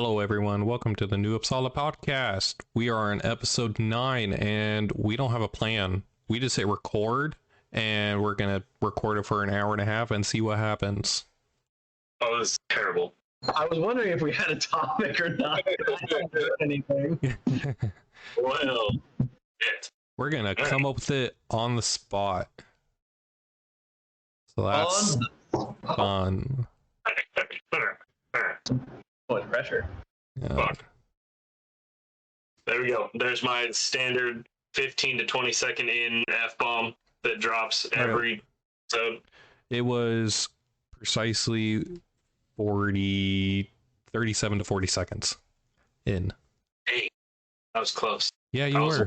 Hello, everyone. Welcome to the new Uppsala Podcast. We are on episode 9, and we don't have a plan. We just hit record, and we're going to record it for an hour and a half and see what happens. Oh, this is terrible. I was wondering if we had a topic or not. I don't do anything. Well, shit. We're going to come up with it on the spot. So that's fun. What pressure? Yeah. Fuck. There we go. There's my standard 15 to 20 second in F-bomb that drops every episode. It was precisely 37 to 40 seconds in. Hey, that was close. Yeah, you were.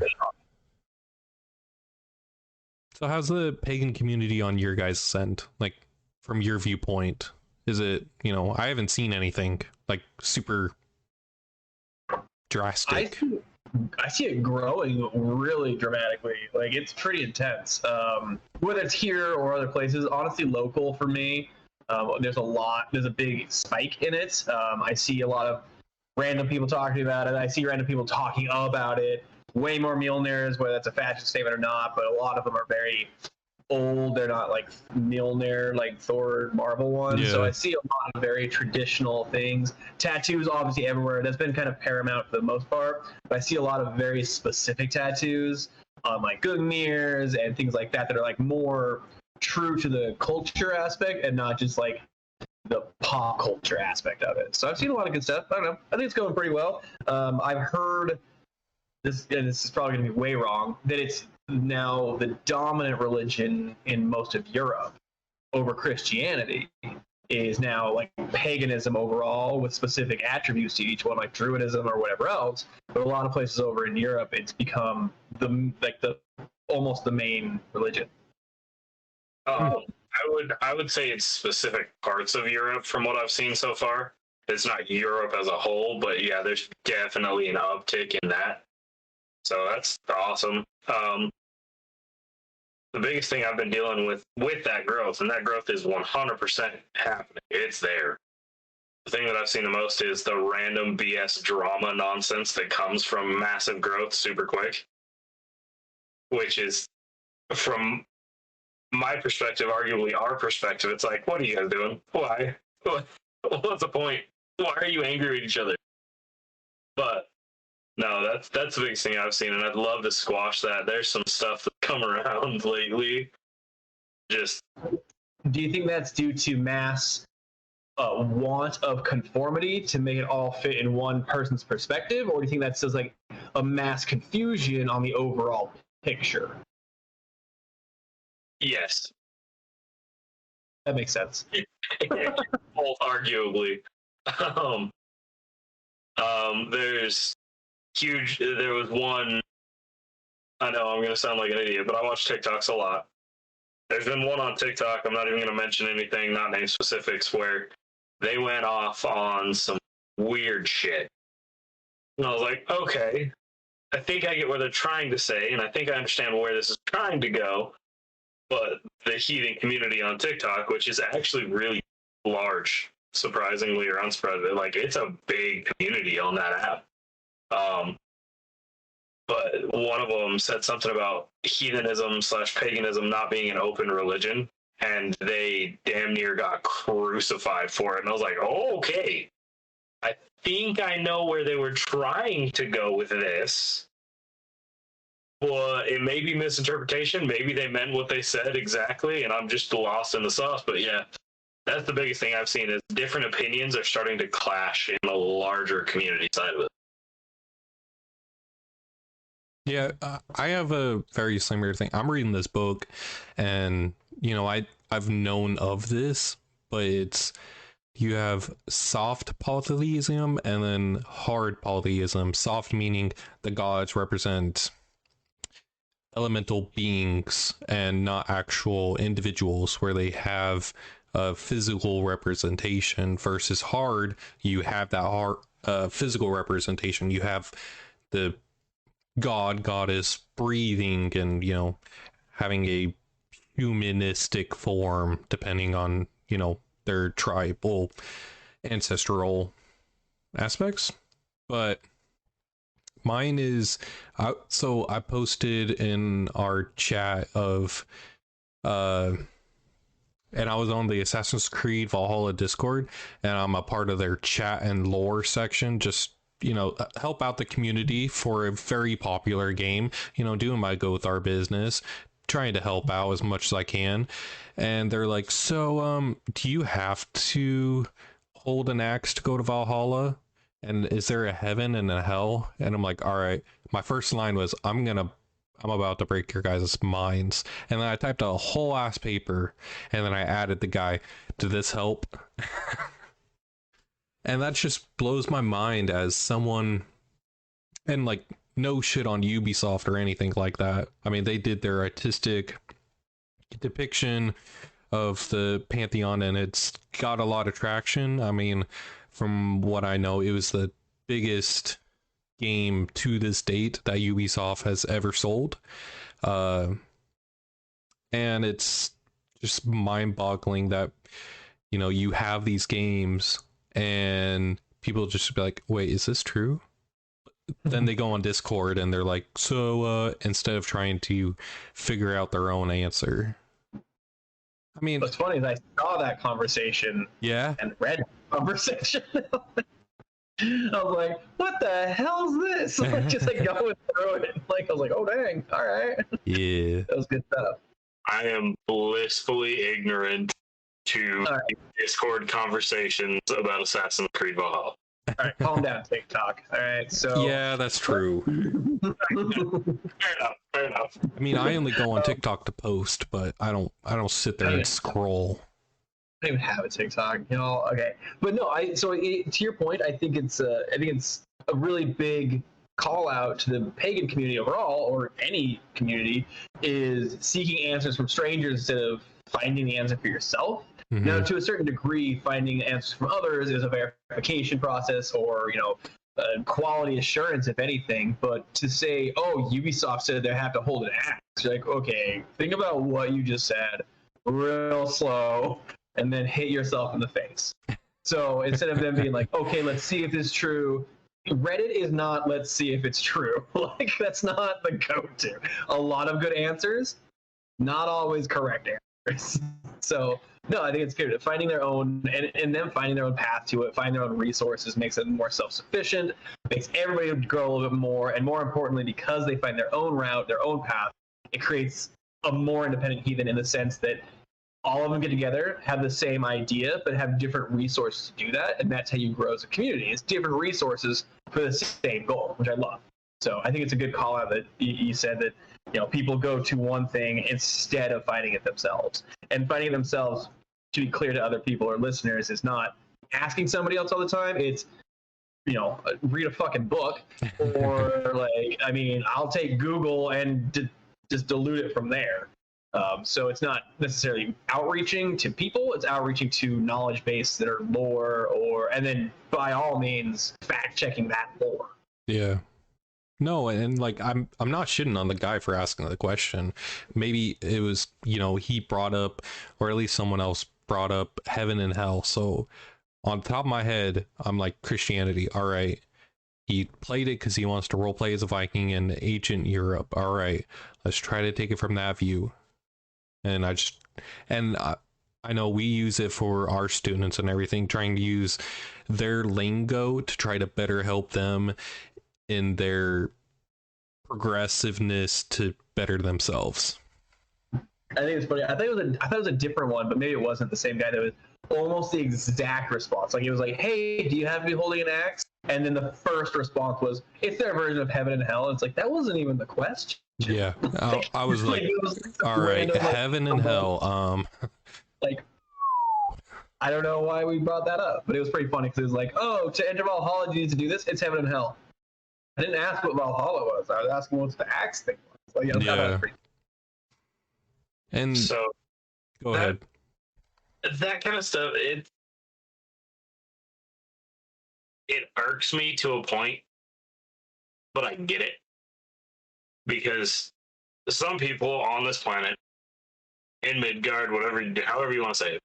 So how's the pagan community on your guys' end? Like, from your viewpoint? Is it, I haven't seen anything, like, super drastic. I see it growing really dramatically. Like, it's pretty intense. Whether it's here or other places, honestly, local for me, there's a big spike in it. I see a lot of random people talking about it. I see random people talking about it. Way more Mjolnirs, whether that's a fashion statement or not, but a lot of them are very old. They're not like Mjolnir, like Thor Marvel ones. Yeah. So I see a lot of very traditional things. Tattoos, obviously, everywhere. That's been kind of paramount for the most part. But I see a lot of very specific tattoos on like Gungnir's and things like that are like more true to the culture aspect and not just like the pop culture aspect of it. So I've seen a lot of good stuff. I don't know. I think it's going pretty well. I've heard this, and this is probably going to be way wrong, that it's now the dominant religion in most of Europe over Christianity is now like paganism overall with specific attributes to each one, like Druidism or whatever else. But a lot of places over in Europe, it's become almost the main religion. I would say it's specific parts of Europe from what I've seen so far. It's not Europe as a whole, but yeah, there's definitely an uptick in that. So that's awesome. The biggest thing I've been dealing with that growth, and that growth is 100% happening. It's there. The thing that I've seen the most is the random BS drama nonsense that comes from massive growth super quick, which is, from my perspective, arguably our perspective, it's like, what are you guys doing? Why? What's the point? Why are you angry at each other? But no, that's the biggest thing I've seen, and I'd love to squash that. There's some stuff that's come around lately. Just, do you think that's due to mass want of conformity to make it all fit in one person's perspective, or do you think that's just like a mass confusion on the overall picture? yes. That makes sense. Both arguably. There was one, I know I'm going to sound like an idiot, but I watch TikToks a lot. There's been one on TikTok, I'm not even going to mention anything, not name specifics, where they went off on some weird shit. And I was like, okay, I think I get what they're trying to say, and I think I understand where this is trying to go. But the heathen community on TikTok, which is actually really large, surprisingly or unsurprisingly, like, it's a big community on that app. But one of them said something about heathenism / paganism not being an open religion, and they damn near got crucified for it. And I was like, oh, okay, I think I know where they were trying to go with this. Well, it may be misinterpretation. Maybe they meant what they said exactly, and I'm just lost in the sauce. But yeah, that's the biggest thing I've seen is different opinions are starting to clash in the larger community side of it. Yeah, I have a very similar thing. I'm reading this book, and I've known of this, but you have soft polytheism and then hard polytheism. Soft meaning the gods represent elemental beings and not actual individuals, where they have a physical representation, versus hard, you have that hard physical representation. You have the goddess breathing and having a humanistic form depending on their tribal ancestral aspects, but mine is so I posted in our chat of and I was on the Assassin's Creed Valhalla Discord, and I'm a part of their chat and lore section, just help out the community for a very popular game, doing my Gothar business, trying to help out as much as I can. And they're like, so do you have to hold an axe to go to Valhalla? And is there a heaven and a hell? And I'm like, all right. My first line was, I'm about to break your guys' minds. And then I typed a whole ass paper, and then I added the guy, did this help? And that just blows my mind as someone, and like, no shit on Ubisoft or anything like that. I mean, they did their artistic depiction of the Pantheon, and it's got a lot of traction. I mean, from what I know, it was the biggest game to this date that Ubisoft has ever sold. And it's just mind-boggling that, you have these games and people just be like, wait, is this true? Then they go on Discord and they're like, so instead of trying to figure out their own answer. I mean, what's funny is I saw that conversation, yeah, and read the conversation. I was like, what the hell's this? Like, just like going through it. Like, I was like, oh dang, all right. Yeah. That was good stuff. I am blissfully ignorant to Discord conversations about Assassin's Creed Valhalla. All right, calm down, TikTok. All right, so yeah, that's true. Fair enough. I mean, I only go on TikTok to post, but I don't sit there and scroll. I don't even have a TikTok, Okay, but no, to your point, I think it's a really big call out to the pagan community overall, or any community, is seeking answers from strangers instead of finding the answer for yourself. Mm-hmm. Now, to a certain degree, finding answers from others is a verification process, or quality assurance, if anything. But to say, oh, Ubisoft said they have to hold an axe, you're like, okay, think about what you just said real slow, and then hit yourself in the face. So instead of them being like, okay, let's see if this is true, Reddit is not, let's see if it's true. Like, that's not the go-to. A lot of good answers, not always correct answers. So no, I think it's good. Finding their own, and them finding their own path to it, finding their own resources, makes it more self-sufficient, makes everybody grow a little bit more, and more importantly, because they find their own route, their own path, it creates a more independent heathen, in the sense that all of them get together, have the same idea, but have different resources to do that, and that's how you grow as a community. It's different resources for the same goal, which I love. So I think it's a good call out that you said that people go to one thing instead of finding it themselves. And finding it themselves, to be clear to other people or listeners, is not asking somebody else all the time. It's read a fucking book, or I'll take Google and just dilute it from there. So it's not necessarily outreaching to people, it's outreaching to knowledge base that are lore, and then by all means fact checking that lore. Yeah. No, and like I'm not shitting on the guy for asking the question. Maybe it was, he brought up, or at least someone else brought up, heaven and hell. So on top of my head, I'm like, Christianity, all right. He played it because he wants to roleplay as a Viking in ancient Europe. All right, let's try to take it from that view. And I know we use it for our students and everything, trying to use their lingo to try to better help them in their progressiveness to better themselves. I think it's funny. I thought it was a different one, but maybe it wasn't the same guy. That was almost the exact response. Like, it was like, "Hey, do you have to be holding an axe?" And then the first response was, "It's their version of heaven and hell." And it's like, that wasn't even the question. Yeah, I was like, all right, heaven and hell. Like, I don't know why we brought that up, but it was pretty funny because it was like, oh, to enter Valhalla, you need to do this. It's heaven and hell. I didn't ask what Valhalla was. I was asking what the axe thing was. Like, yeah. And so, go ahead. That kind of stuff, it irks me to a point, but I get it. Because some people on this planet, in Midgard, however you want to say it,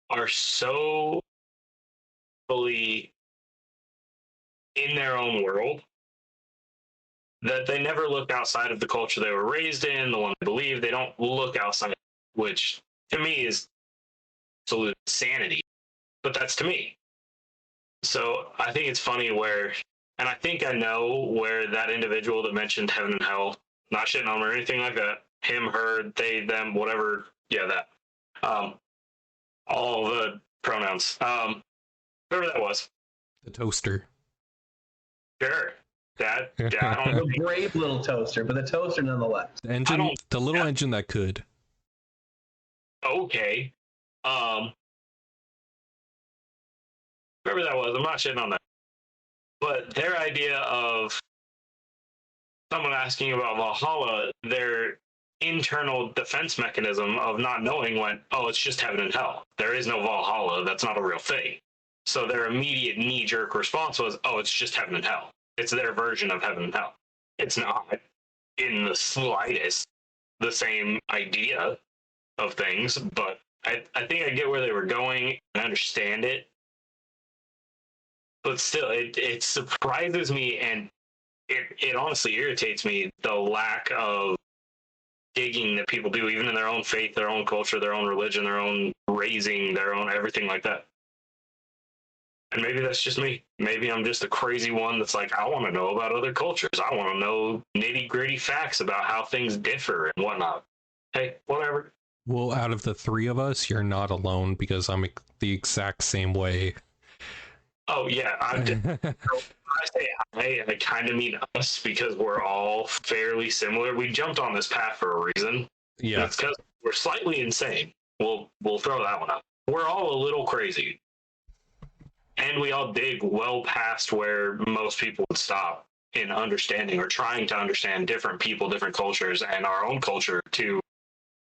are so fully in their own world, that they never look outside of the culture they were raised in, the one they believe. They don't look outside, which to me is absolute insanity. But that's to me. So I think it's funny where, and I think I know where that individual that mentioned heaven and hell, not shitting on them or anything like that, him, her, they, them, whatever, yeah, that, all the pronouns, whoever that was. The toaster. Sure. That, yeah, I don't know. A brave little toaster, but the toaster nonetheless. The engine, the little engine that could. Okay. Whoever that was, I'm not shitting on that. But their idea of someone asking about Valhalla, their internal defense mechanism of not knowing went, oh, it's just heaven and hell. There is no Valhalla. That's not a real thing. So their immediate knee-jerk response was, oh, it's just heaven and hell. It's their version of heaven and hell. It's not in the slightest the same idea of things, but I think I get where they were going and understand it. But still, it surprises me, and it honestly irritates me, the lack of digging that people do, even in their own faith, their own culture, their own religion, their own raising, their own everything like that. And maybe that's just me. Maybe I'm just a crazy one that's like, I want to know about other cultures. I want to know nitty-gritty facts about how things differ and whatnot. Hey, whatever. Well, out of the three of us, you're not alone, because I'm the exact same way. Oh, yeah. I say I kind of mean us because we're all fairly similar. We jumped on this path for a reason. Yeah. It's because we're slightly insane. We'll throw that one out. We're all a little crazy. And we all dig well past where most people would stop in understanding or trying to understand different people, different cultures, and our own culture to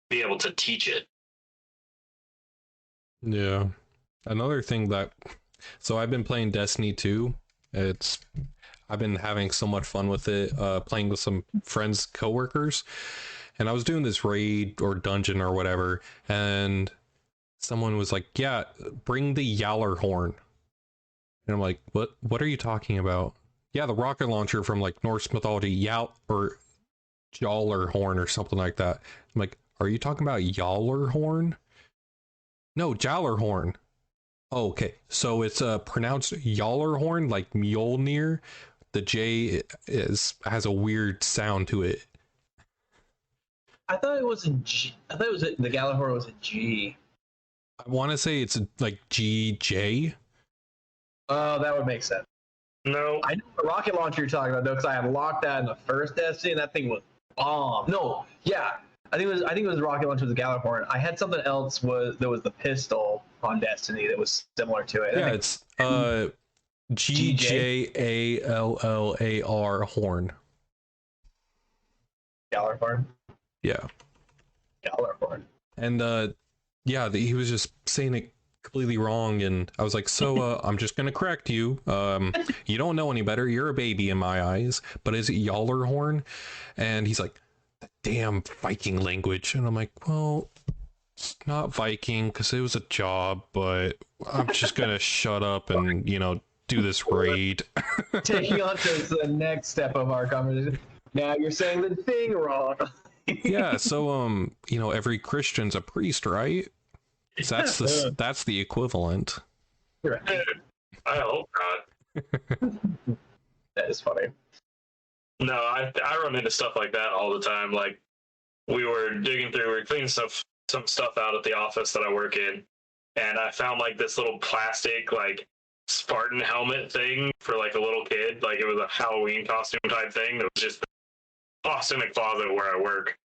be able to teach it. Yeah. Another thing that... So I've been playing Destiny 2. I've been having so much fun with it, playing with some friends, coworkers. And I was doing this raid or dungeon or whatever, and someone was like, yeah, bring the Yowler horn. And I'm like, what are you talking about? Yeah, the rocket launcher from like Norse mythology, or Yowler horn or something like that. I'm like, are you talking about Yowler horn? No, Jowler horn. Oh, okay. So it's pronounced Yowler horn, like Mjolnir. The J has a weird sound to it. I thought it was a G. I thought it was the Galahorn was a G. I want to say it's like GJ. Oh, that would make sense. No. I know the rocket launcher you're talking about though, because I unlocked that in the first Destiny, and that thing was bomb. No, yeah, I think it was the rocket launcher with the Galahorn. I had something else. There was the pistol on Destiny that was similar to it. Yeah, it's GJALLAR horn. Galahorn. Yeah. Galahorn. And yeah, he was just saying it completely wrong, and I was like, so I'm just gonna correct you. You don't know any better. You're a baby in my eyes. But is it Yowler horn? And he's like, the damn Viking language. And I'm like, well, it's not Viking because it was a job, but I'm just gonna shut up and do this raid. Taking on to the next step of our conversation. Now you're saying the thing wrong. Yeah, so every Christian's a priest, right? So that's the equivalent. Right. I hope not. That is funny. No, I run into stuff like that all the time. Like, we were cleaning some stuff out at the office that I work in, and I found like this little plastic like Spartan helmet thing for like a little kid. Like, it was a Halloween costume type thing that was just tossed in a closet where I work.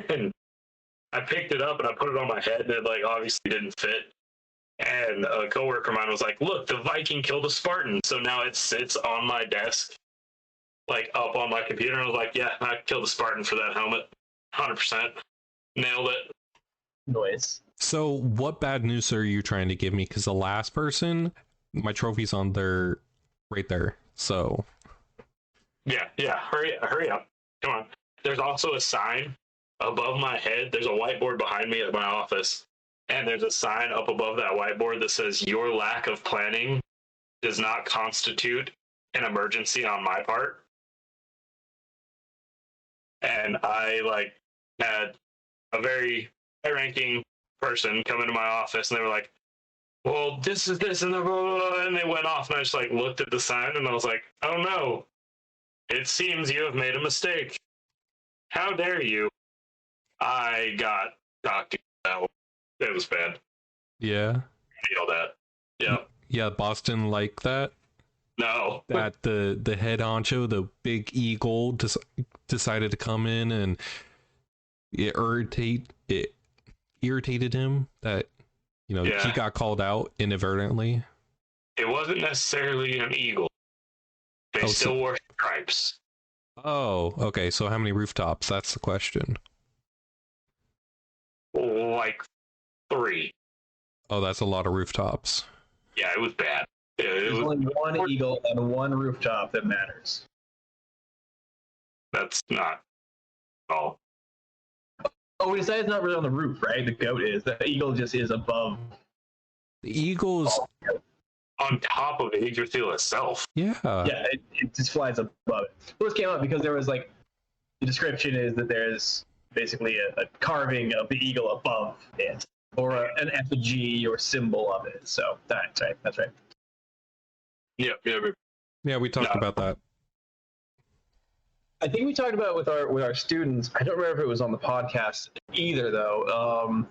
And I picked it up and I put it on my head, and it like obviously didn't fit. And a coworker of mine was like, "Look, the Viking killed a Spartan." So now it sits on my desk, like up on my computer. And I was like, "Yeah, I killed a Spartan for that helmet, 100%. Nailed it." Noise. So what bad news are you trying to give me? Because the last person, my trophy's on there, right there. So Yeah. Hurry up. Come on. There's also a sign above my head. There's a whiteboard behind me at my office, and there's a sign up above that whiteboard that says, "Your lack of planning does not constitute an emergency on my part. And I had a very high-ranking person come into my office, and they were like, well, this is this, and blah, blah, blah, and they went off, and I just looked at the sign, and I was like, oh no, it seems you have made a mistake. How dare you? I got talked out. It was bad. Yeah. Feel that. Yeah. Yeah, Boston like that. No. That the head honcho, the big eagle, decided to come in, and it irritated him that he got called out inadvertently. It wasn't necessarily an eagle. They still wore stripes. Oh, okay. So how many rooftops? That's the question. 3. Oh, that's a lot of rooftops. Yeah, it was bad. There's only one eagle on one rooftop that matters. That's not all. Oh, we decided it's not really on the roof, right? The goat is. The eagle just is above. The eagle's on top of the Yggdrasil itself. Yeah. Yeah, it just flies above it. This came up because there was the description is that there's basically a carving of the eagle above it, or an effigy or symbol of it. So that's right. That's right. Yeah, we talked about that. I think we talked about it with our students. I don't remember if it was on the podcast either, though.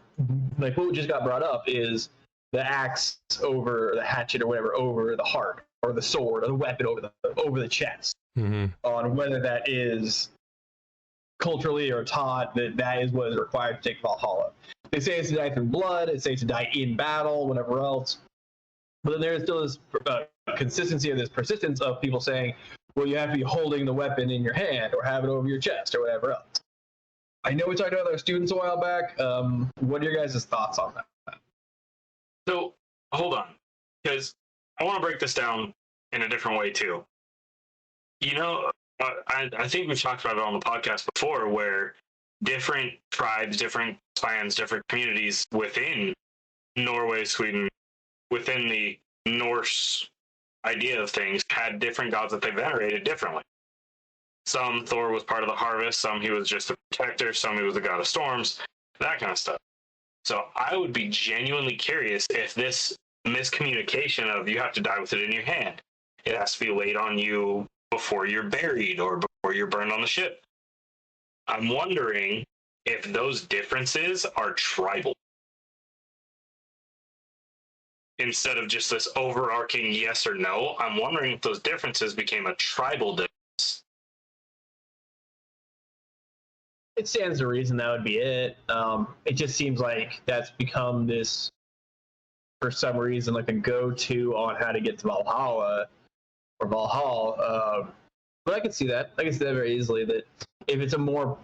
What just got brought up is the axe over the hatchet or whatever over the heart, or the sword or the weapon over the chest. Mm-hmm. On whether that is culturally or taught that is what is required to take Valhalla. They say it's to die through blood. They say to die in battle, whatever else. But then there's still this consistency or this persistence of people saying, well, you have to be holding the weapon in your hand or have it over your chest or whatever else. I know we talked about our students a while back. What are your guys' thoughts on that? So, hold on, because I want to break this down in a different way, too. I think we've talked about it on the podcast before, where different tribes, different clans, different communities within Norway, Sweden, within the Norse idea of things, had different gods that they venerated differently. Some, Thor was part of the harvest, some he was just a protector, some he was the god of storms, that kind of stuff. So I would be genuinely curious if this miscommunication of you have to die with it in your hand, it has to be laid on you before you're buried or before you're burned on the ship. I'm wondering if those differences are tribal. Instead of just this overarching yes or no, I'm wondering if those differences became a tribal difference. It stands to reason that would be it. It just seems like that's become this, for some reason, a go-to on how to get to Valhalla or Valhalla. But I can see that. I can see that very easily. That if it's a more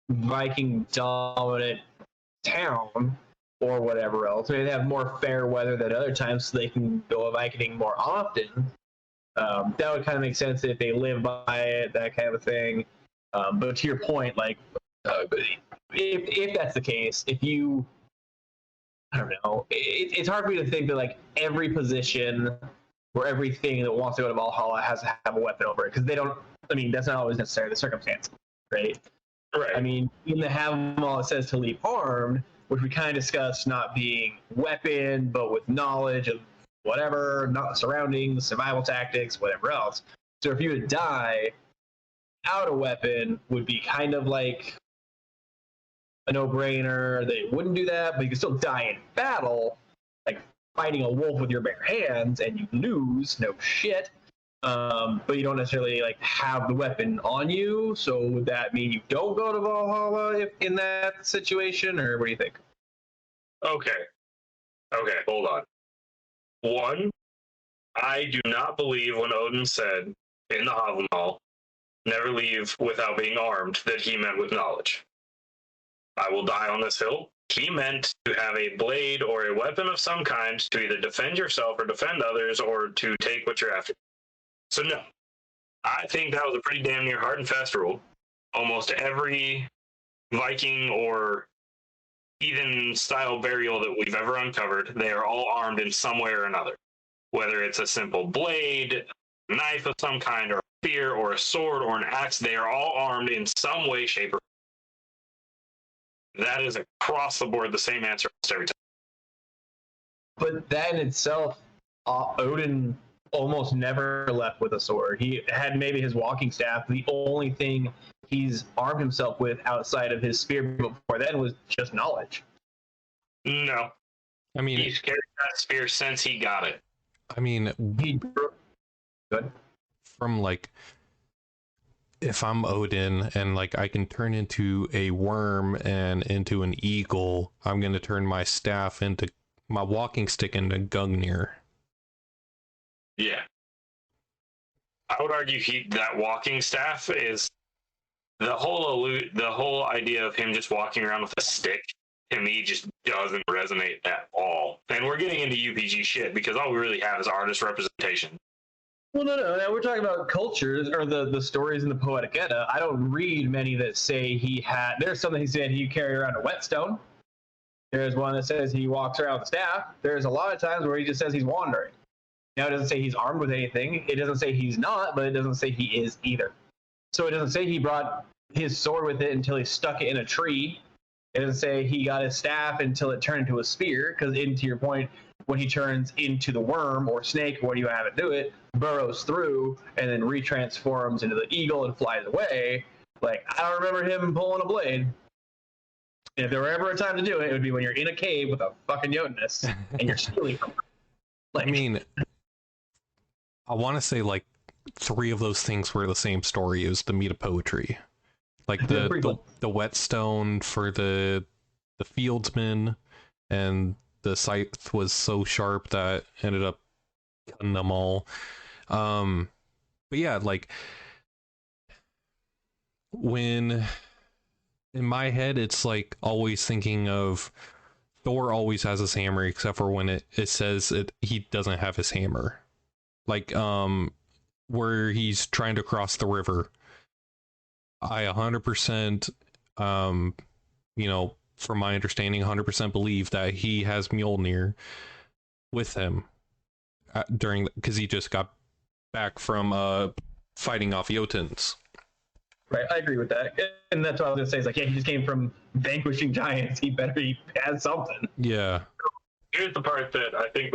Viking-dominant town or whatever else, maybe they have more fair weather than other times, so they can go Viking more often. That would kind of make sense if they live by it, that kind of a thing. But to your point, if that's the case, if you, I don't know, it's hard for me to think that every position or everything that wants to go to Valhalla has to have a weapon over it, because they don't. I mean, that's not always necessarily the circumstance, right? Right. I mean, in the Havmal, it says to leave armed, which we kind of discussed not being weapon, but with knowledge of whatever, not surroundings, survival tactics, whatever else. So if you would die out a weapon, would be kind of like a no-brainer. They wouldn't do that, but you can still die in battle, like fighting a wolf with your bare hands, and you lose, no shit. But you don't necessarily have the weapon on you. So would that mean you don't go to Valhalla if in that situation, or what do you think? Okay, hold on. One, I do not believe when Odin said in the Havmal, never leave without being armed, that he meant with knowledge. I will die on this hill. He meant to have a blade or a weapon of some kind to either defend yourself or defend others, or to take what you're after. So no, I think that was a pretty damn near hard and fast rule. Almost every Viking or heathen style burial that we've ever uncovered, they are all armed in some way or another. whether it's a simple blade, knife of some kind, or a spear, or a sword, or an axe. They are all armed in some way, shape, or that is across the board the same answer every time. But that in itself, Odin almost never left with a sword. He had maybe his walking staff. The only thing he's armed himself with outside of his spear before then was just knowledge. No. I mean, He's carried that spear since he got it. I mean, Good. from like, if I'm Odin and like I can turn into a worm and into an eagle, I'm gonna turn my staff into my walking stick into Gungnir. Yeah. I would argue that walking staff is the whole idea of him just walking around with a stick, to me, just doesn't resonate at all. And we're getting into UPG shit because all we really have is artist representation. Well, no. Now we're talking about cultures or the stories in the Poetic Edda. I don't read many that say he had. There's something he said he carried around a whetstone. There's one that says he walks around with a staff. There's a lot of times where he just says he's wandering. Now, it doesn't say he's armed with anything. It doesn't say he's not, but it doesn't say he is either. So it doesn't say he brought his sword with it until he stuck it in a tree. It doesn't say he got his staff until it turned into a spear, because to your point, when he turns into the worm or snake, what do you have it do it, burrows through and then retransforms into the eagle and flies away. Like, I don't remember him pulling a blade. If there were ever a time to do it, it would be when you're in a cave with a fucking Jotun and you're stealing from her. Like, I mean, I want to say like 3 of those things were the same story. It was the meat of poetry, like the whetstone for the fieldsman, and the scythe was so sharp that ended up cutting them all. But yeah, like when in my head, it's like always thinking of Thor always has his hammer, except for when it says he doesn't have his hammer. Like where he's trying to cross the river. I 100% from my understanding 100% believe that he has Mjolnir with him because he just got back from fighting off Jotuns. Right, I agree with that. And that's what I was going to say. Is like, yeah, he just came from vanquishing giants. He has something. Yeah. Here's the part that I think,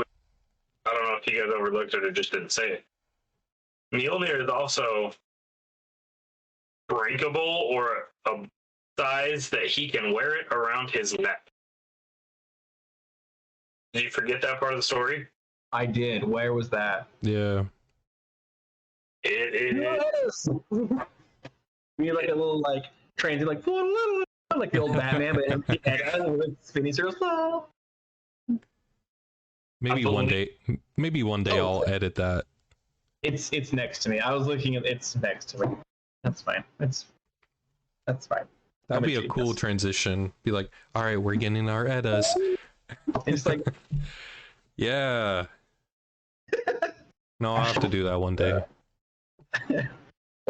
I don't know if you guys overlooked it or just didn't say it. Mjolnir is also breakable, or a size that he can wear it around his neck. Did you forget that part of the story? I did. Where was that? Yeah. It Yes! We need like a little like transient like the old Batman, but with spinning circles. Maybe one day I'll edit that. It's next to me. I was looking at it's next to me. That's fine. That's fine. That'd be a cool transition. Be like, all right, we're getting our Eddas. It's like, yeah. No, I'll have to do that one day.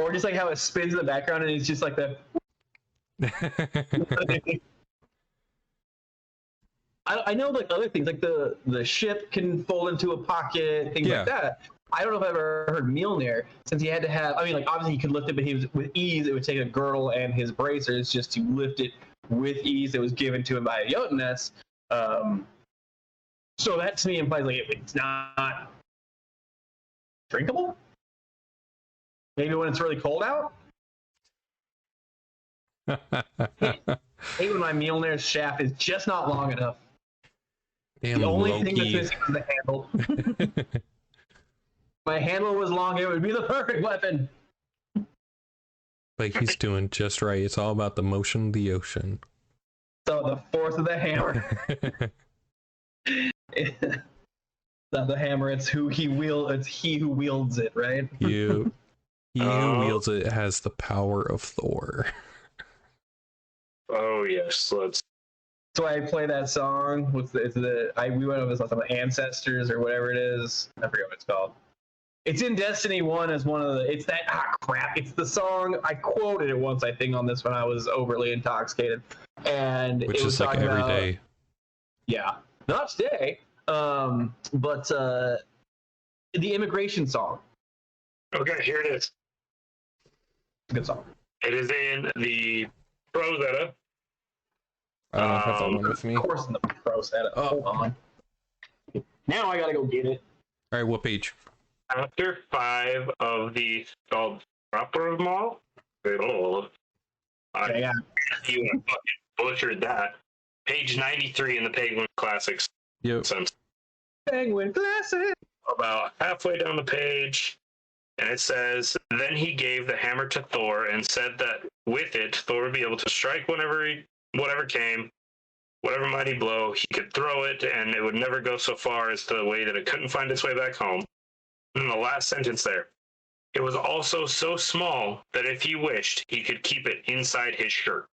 or just like how it spins in the background and it's just like the. I know like other things like the ship can fold into a pocket, things like that. I don't know if I've ever heard Mjolnir, since he had to have. I mean, like obviously he could lift it, but he was with ease. It would take a girdle and his bracers just to lift it with ease. That was given to him by a Jotuness. So that to me implies like it's not drinkable. Maybe when it's really cold out. Maybe when my Mjolnir's shaft is just not long enough. Damn, the only Loki. thing that's missing is the handle. If my handle was long, it would be the perfect weapon. But he's doing just right. It's all about the motion of the ocean. So the force of the hammer. Not the hammer, it's he who wields it, right? He who wields it has the power of Thor. Oh yes, let's. So I play that song. We went over this last time, Ancestors or whatever it is. I forget what it's called. It's in Destiny 1 as one of the. It's that crap. It's the song I quoted it once. I think on this when I was overly intoxicated, and Which it was is like every day. Yeah, not today. But the immigration song. Okay, here it is. Good song. It is in the Rosetta. I don't have that one with me. Of course, in the Rosetta. Hold on. Now I gotta go get it. All right, what page? Chapter 5 of the Proper Mall. Oh, Yeah. you fucking butchered that. Page 93 in the Penguin Classics. Yep. Sense. Penguin Classic. About halfway down the page, and it says, "Then he gave the hammer to Thor and said that with it, Thor would be able to strike whatever came, whatever mighty blow. He could throw it, and it would never go so far as to the way that it couldn't find its way back home." And the last sentence there, "It was also so small that if he wished, he could keep it inside his shirt."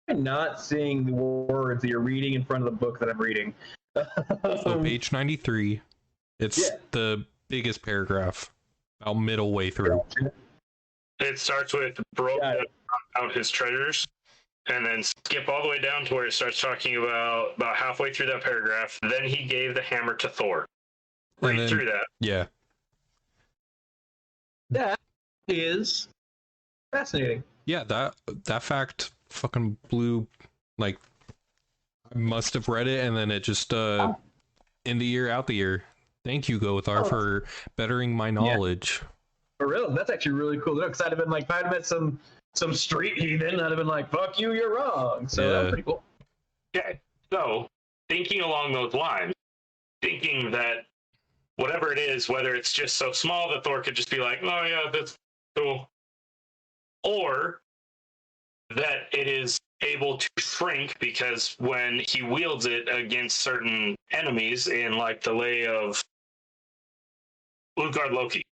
I'm not seeing the words that you're reading in front of the book that I'm reading. So page 93. It's the biggest paragraph, about middle way through. It starts with broke out his treasures, and then skip all the way down to where it starts talking about halfway through that paragraph. Then he gave the hammer to Thor. Read through that. Yeah. That is fascinating. Yeah, that fact fucking blew, like, I must have read it and then it just in the ear out the ear. Thank you, Gothar, for bettering my knowledge. For real, that's actually really cool. Because I'd have been like, if I'd met some street heathen, I'd have been like, "Fuck you, you're wrong." So that's pretty cool. Okay, so thinking along those lines, thinking that whatever it is, whether it's just so small that Thor could just be like, "Oh yeah, that's cool," or that it is able to shrink because when he wields it against certain enemies in like the Lay of Utgard Loki,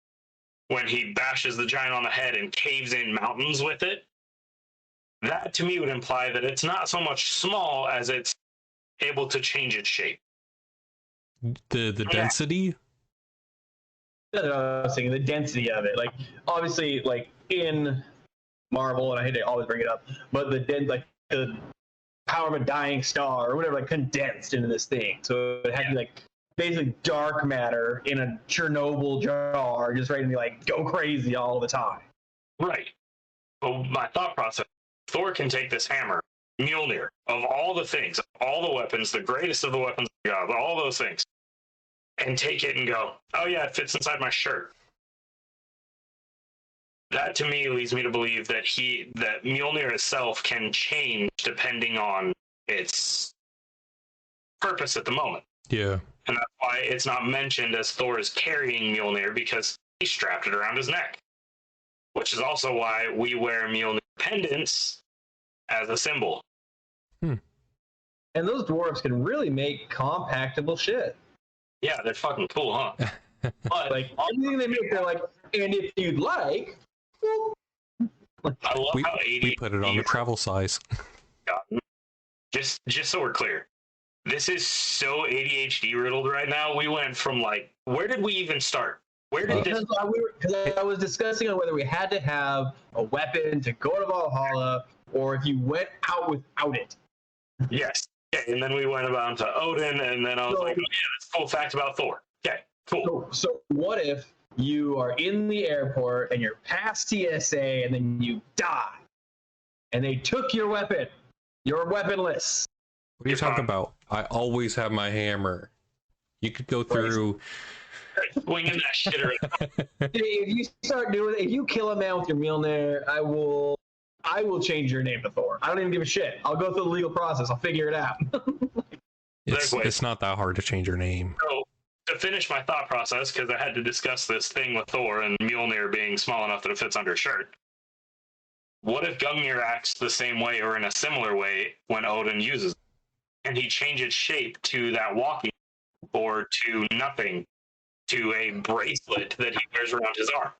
when he bashes the giant on the head and caves in mountains with it, that to me would imply that it's not so much small as it's able to change its shape. The density? I was thinking the density of it. Like, obviously, like in Marvel, and I hate to always bring it up, but the power of a dying star or whatever, like, condensed into this thing. So it had to be like basically dark matter in a Chernobyl jar, just ready to be like go crazy all the time. Right. But my thought process: Thor can take this hammer, Mjolnir, of all the things, all the weapons, the greatest of the weapons of God, all those things, and take it and go, "Oh yeah, it fits inside my shirt." That to me leads me to believe that that Mjolnir itself can change depending on its purpose at the moment. Yeah. And that's why it's not mentioned as Thor is carrying Mjolnir, because he strapped it around his neck. Which is also why we wear Mjolnir pendants as a symbol. And those dwarves can really make compactable shit. Yeah, they're fucking cool, huh? But like anything they make, they're like, and if you'd like, I love how we put it on the travel size. Just so we're clear, this is so ADHD riddled right now. We went from like, where did we even start? Where did this? Because I was discussing on whether we had to have a weapon to go to Valhalla, or if you went out without it. Yes. Okay, and then we went about to Odin, and then I was like, "Oh yeah, that's a cool fact about Thor." Okay, cool. So what if you are in the airport and you're past TSA and then you die, and they took your weapon? You're weaponless. What are you talking about? I always have my hammer. You could go through. Swinging that shit around. If you start doing it, if you kill a man with your Mjolnir, I will change your name to Thor. I don't even give a shit. I'll go through the legal process. I'll figure it out. It's not that hard to change your name. So, to finish my thought process, because I had to discuss this thing with Thor and Mjolnir being small enough that it fits under his shirt. What if Gungnir acts the same way or in a similar way when Odin uses it? And he changes shape to that walking or to nothing, to a bracelet that he wears around his arm?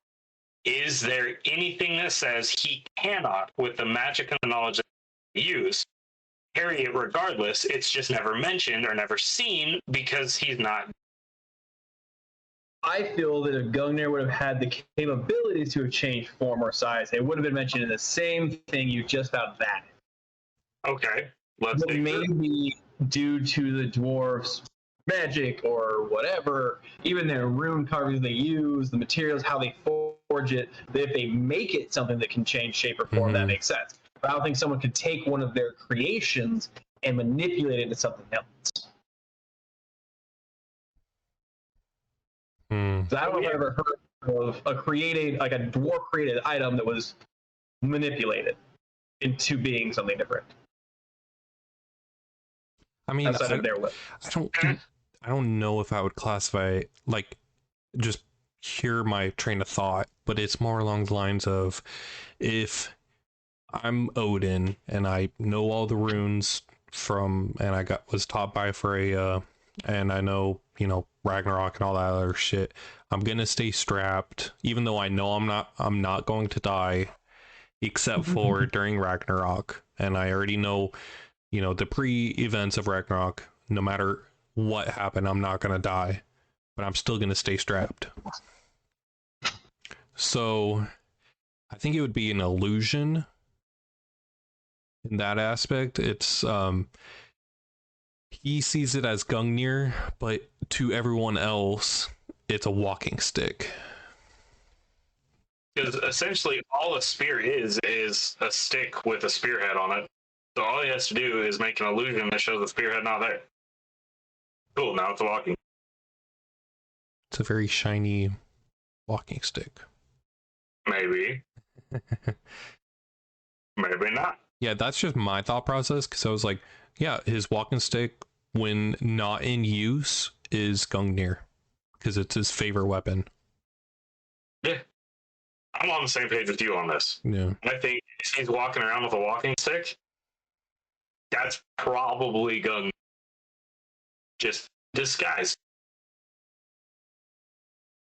Is there anything that says he cannot, with the magic and the knowledge that he uses, carry it regardless? It's just never mentioned or never seen because he's not. I feel that if Gungnir would have had the capabilities to have changed form or size, it would have been mentioned in the same thing you just found that. Okay, let's But maybe due to the dwarves magic or whatever, even their rune carvings they use, the materials, how they forge it, that if they make it something that can change shape or form, that makes sense. But I don't think someone could take one of their creations and manipulate it into something else. So I don't know if I've ever heard of a dwarf created item that was manipulated into being something different. I mean, I don't know if I would classify, like, just hear my train of thought, but it's more along the lines of, if I'm Odin and I know all the runes and I was taught by Freya, and I know, Ragnarok and all that other shit, I'm gonna stay strapped, even though I know I'm not going to die, except for during Ragnarok, and I already know, the pre-events of Ragnarok, no matter what happened, I'm not gonna die, but I'm still gonna stay strapped. So I think it would be an illusion in that aspect. It's he sees it as Gungnir, but to everyone else it's a walking stick. Because essentially all a spear is a stick with a spearhead on it. So all he has to do is make an illusion that shows the spearhead not there. Cool, now it's a walking. It's a very shiny walking stick. Maybe. Maybe not. Yeah, that's just my thought process, because I was like, yeah, his walking stick, when not in use, is Gungnir, because it's his favorite weapon. Yeah. I'm on the same page with you on this. Yeah. I think if he's walking around with a walking stick, that's probably Gungnir. Just disguised.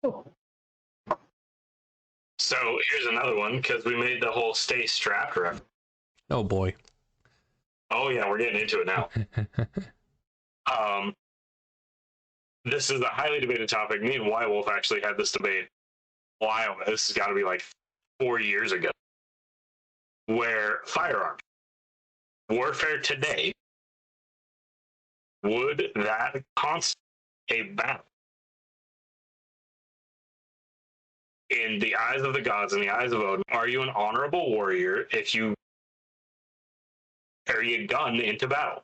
Oh. So here's another one, because we made the whole stay strapped reference. Oh boy. Oh yeah, we're getting into it now. This is a highly debated topic. Me and White Wolf actually had this debate a while. This has got to be like 4 years ago. Where firearms, warfare today, would that constitute a battle? In the eyes of the gods, in the eyes of Odin, are you an honorable warrior if you carry a gun into battle?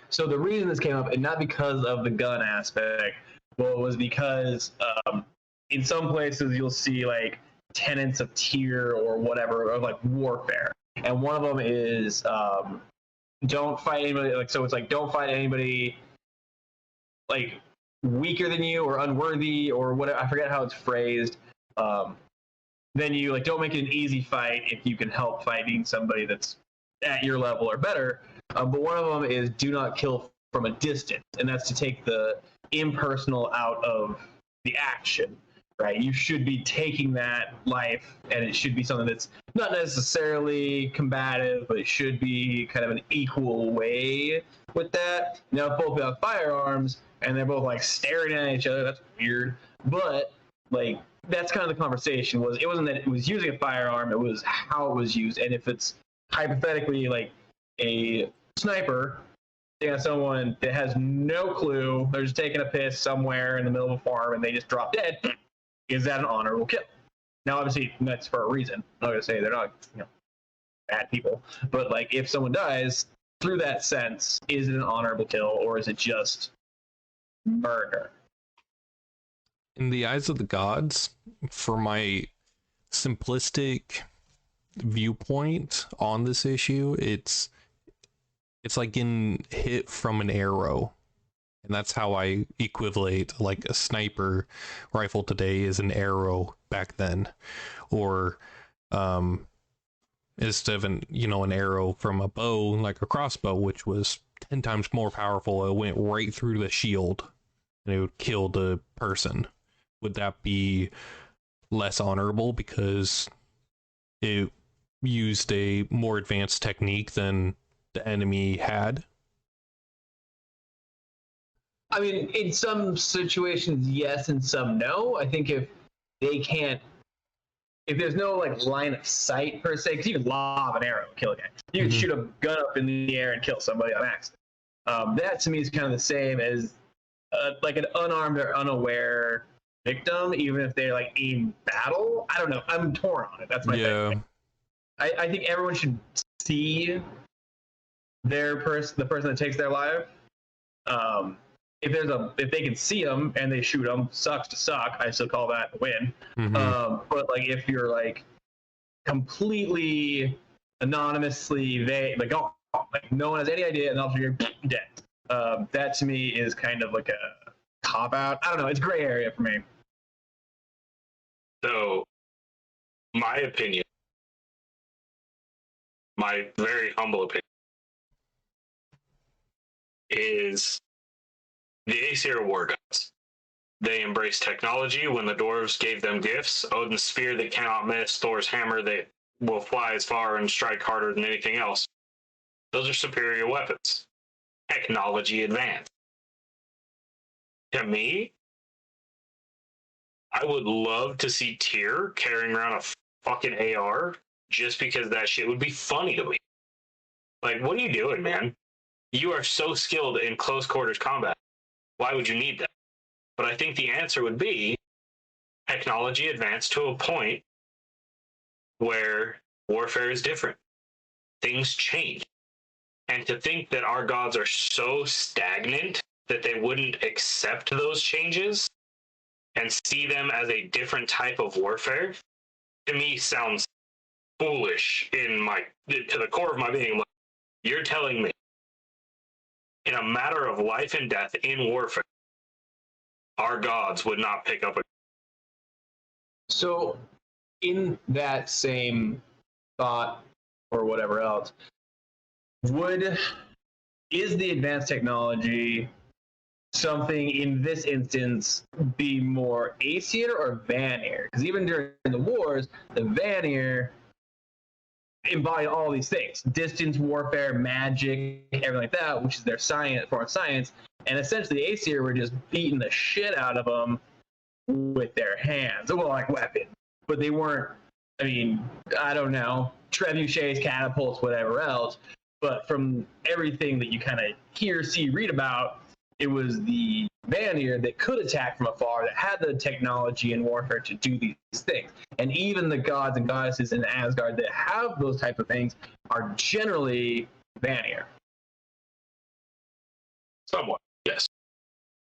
So the reason this came up, and not because of the gun aspect, but it was because in some places you'll see like tenets of tier or whatever of like warfare, and one of them is don't fight anybody. Like, so it's like, don't fight anybody like weaker than you or unworthy or whatever. I forget how it's phrased. Then you like, don't make it an easy fight if you can help fighting somebody that's at your level or better. But one of them is do not kill from a distance, and that's to take the impersonal out of the action, right? You should be taking that life, and it should be something that's not necessarily combative, but it should be kind of an equal way with that. Now, if both have firearms and they're both like staring at each other, that's weird. But like, that's kind of the conversation. It wasn't that it was using a firearm, it was how it was used. And if it's hypothetically like a sniper at someone that has no clue, they're just taking a piss somewhere in the middle of a farm and they just drop dead, is that an honorable kill? Now, obviously, that's for a reason. I'm not going to say they're not, bad people, but like, if someone dies through that sense, is it an honorable kill or is it just murder? In the eyes of the gods, for my simplistic viewpoint on this issue, it's like getting hit from an arrow, and that's how I equivalent like a sniper rifle today is an arrow back then, or instead of an arrow from a bow like a crossbow, which was 10 times more powerful, it went right through the shield and it would kill the person. Would that be less honorable because it used a more advanced technique than the enemy had? I mean, in some situations, yes, and some no. I think if there's no like line of sight per se, because you can lob an arrow and kill a guy. You can shoot a gun up in the air and kill somebody on accident. That to me is kind of the same as like an unarmed or unaware victim, even if they're like in battle. I don't know. I'm torn on it. That's my thing. I think everyone should see the person that takes their life. If they can see them and they shoot them, sucks to suck. I still call that a win. But like if you're like completely anonymously like no one has any idea, and also you're dead. That to me is kind of like a cop out. I don't know. It's gray area for me. So, my opinion, my very humble opinion, is the Aesir war gods. They embraced technology when the dwarves gave them gifts. Odin's spear that cannot miss, Thor's hammer that will fly as far and strike harder than anything else. Those are superior weapons. Technology advanced. To me, I would love to see Tyr carrying around a fucking AR just because that shit would be funny to me. Like, what are you doing, man? You are so skilled in close quarters combat. Why would you need that? But I think the answer would be technology advanced to a point where warfare is different. Things change. And to think that our gods are so stagnant that they wouldn't accept those changes and see them as a different type of warfare, to me sounds foolish to the core of my being. Like, you're telling me in a matter of life and death in warfare, our gods would not pick up a... So in that same thought or whatever else, is the advanced technology something in this instance be more Aesir or Vanir? Because even during the wars, the Vanir embody all these things: distance warfare, magic, everything like that, which is their form of science. And essentially, the Aesir were just beating the shit out of them with their hands, well, like weapons. But they weren't. I mean, I don't know, trebuchets, catapults, whatever else. But from everything that you kind of hear, see, read about, it was the Vanir that could attack from afar, that had the technology in warfare to do these things. And even the gods and goddesses in Asgard that have those type of things are generally Vanir. Somewhat, yes.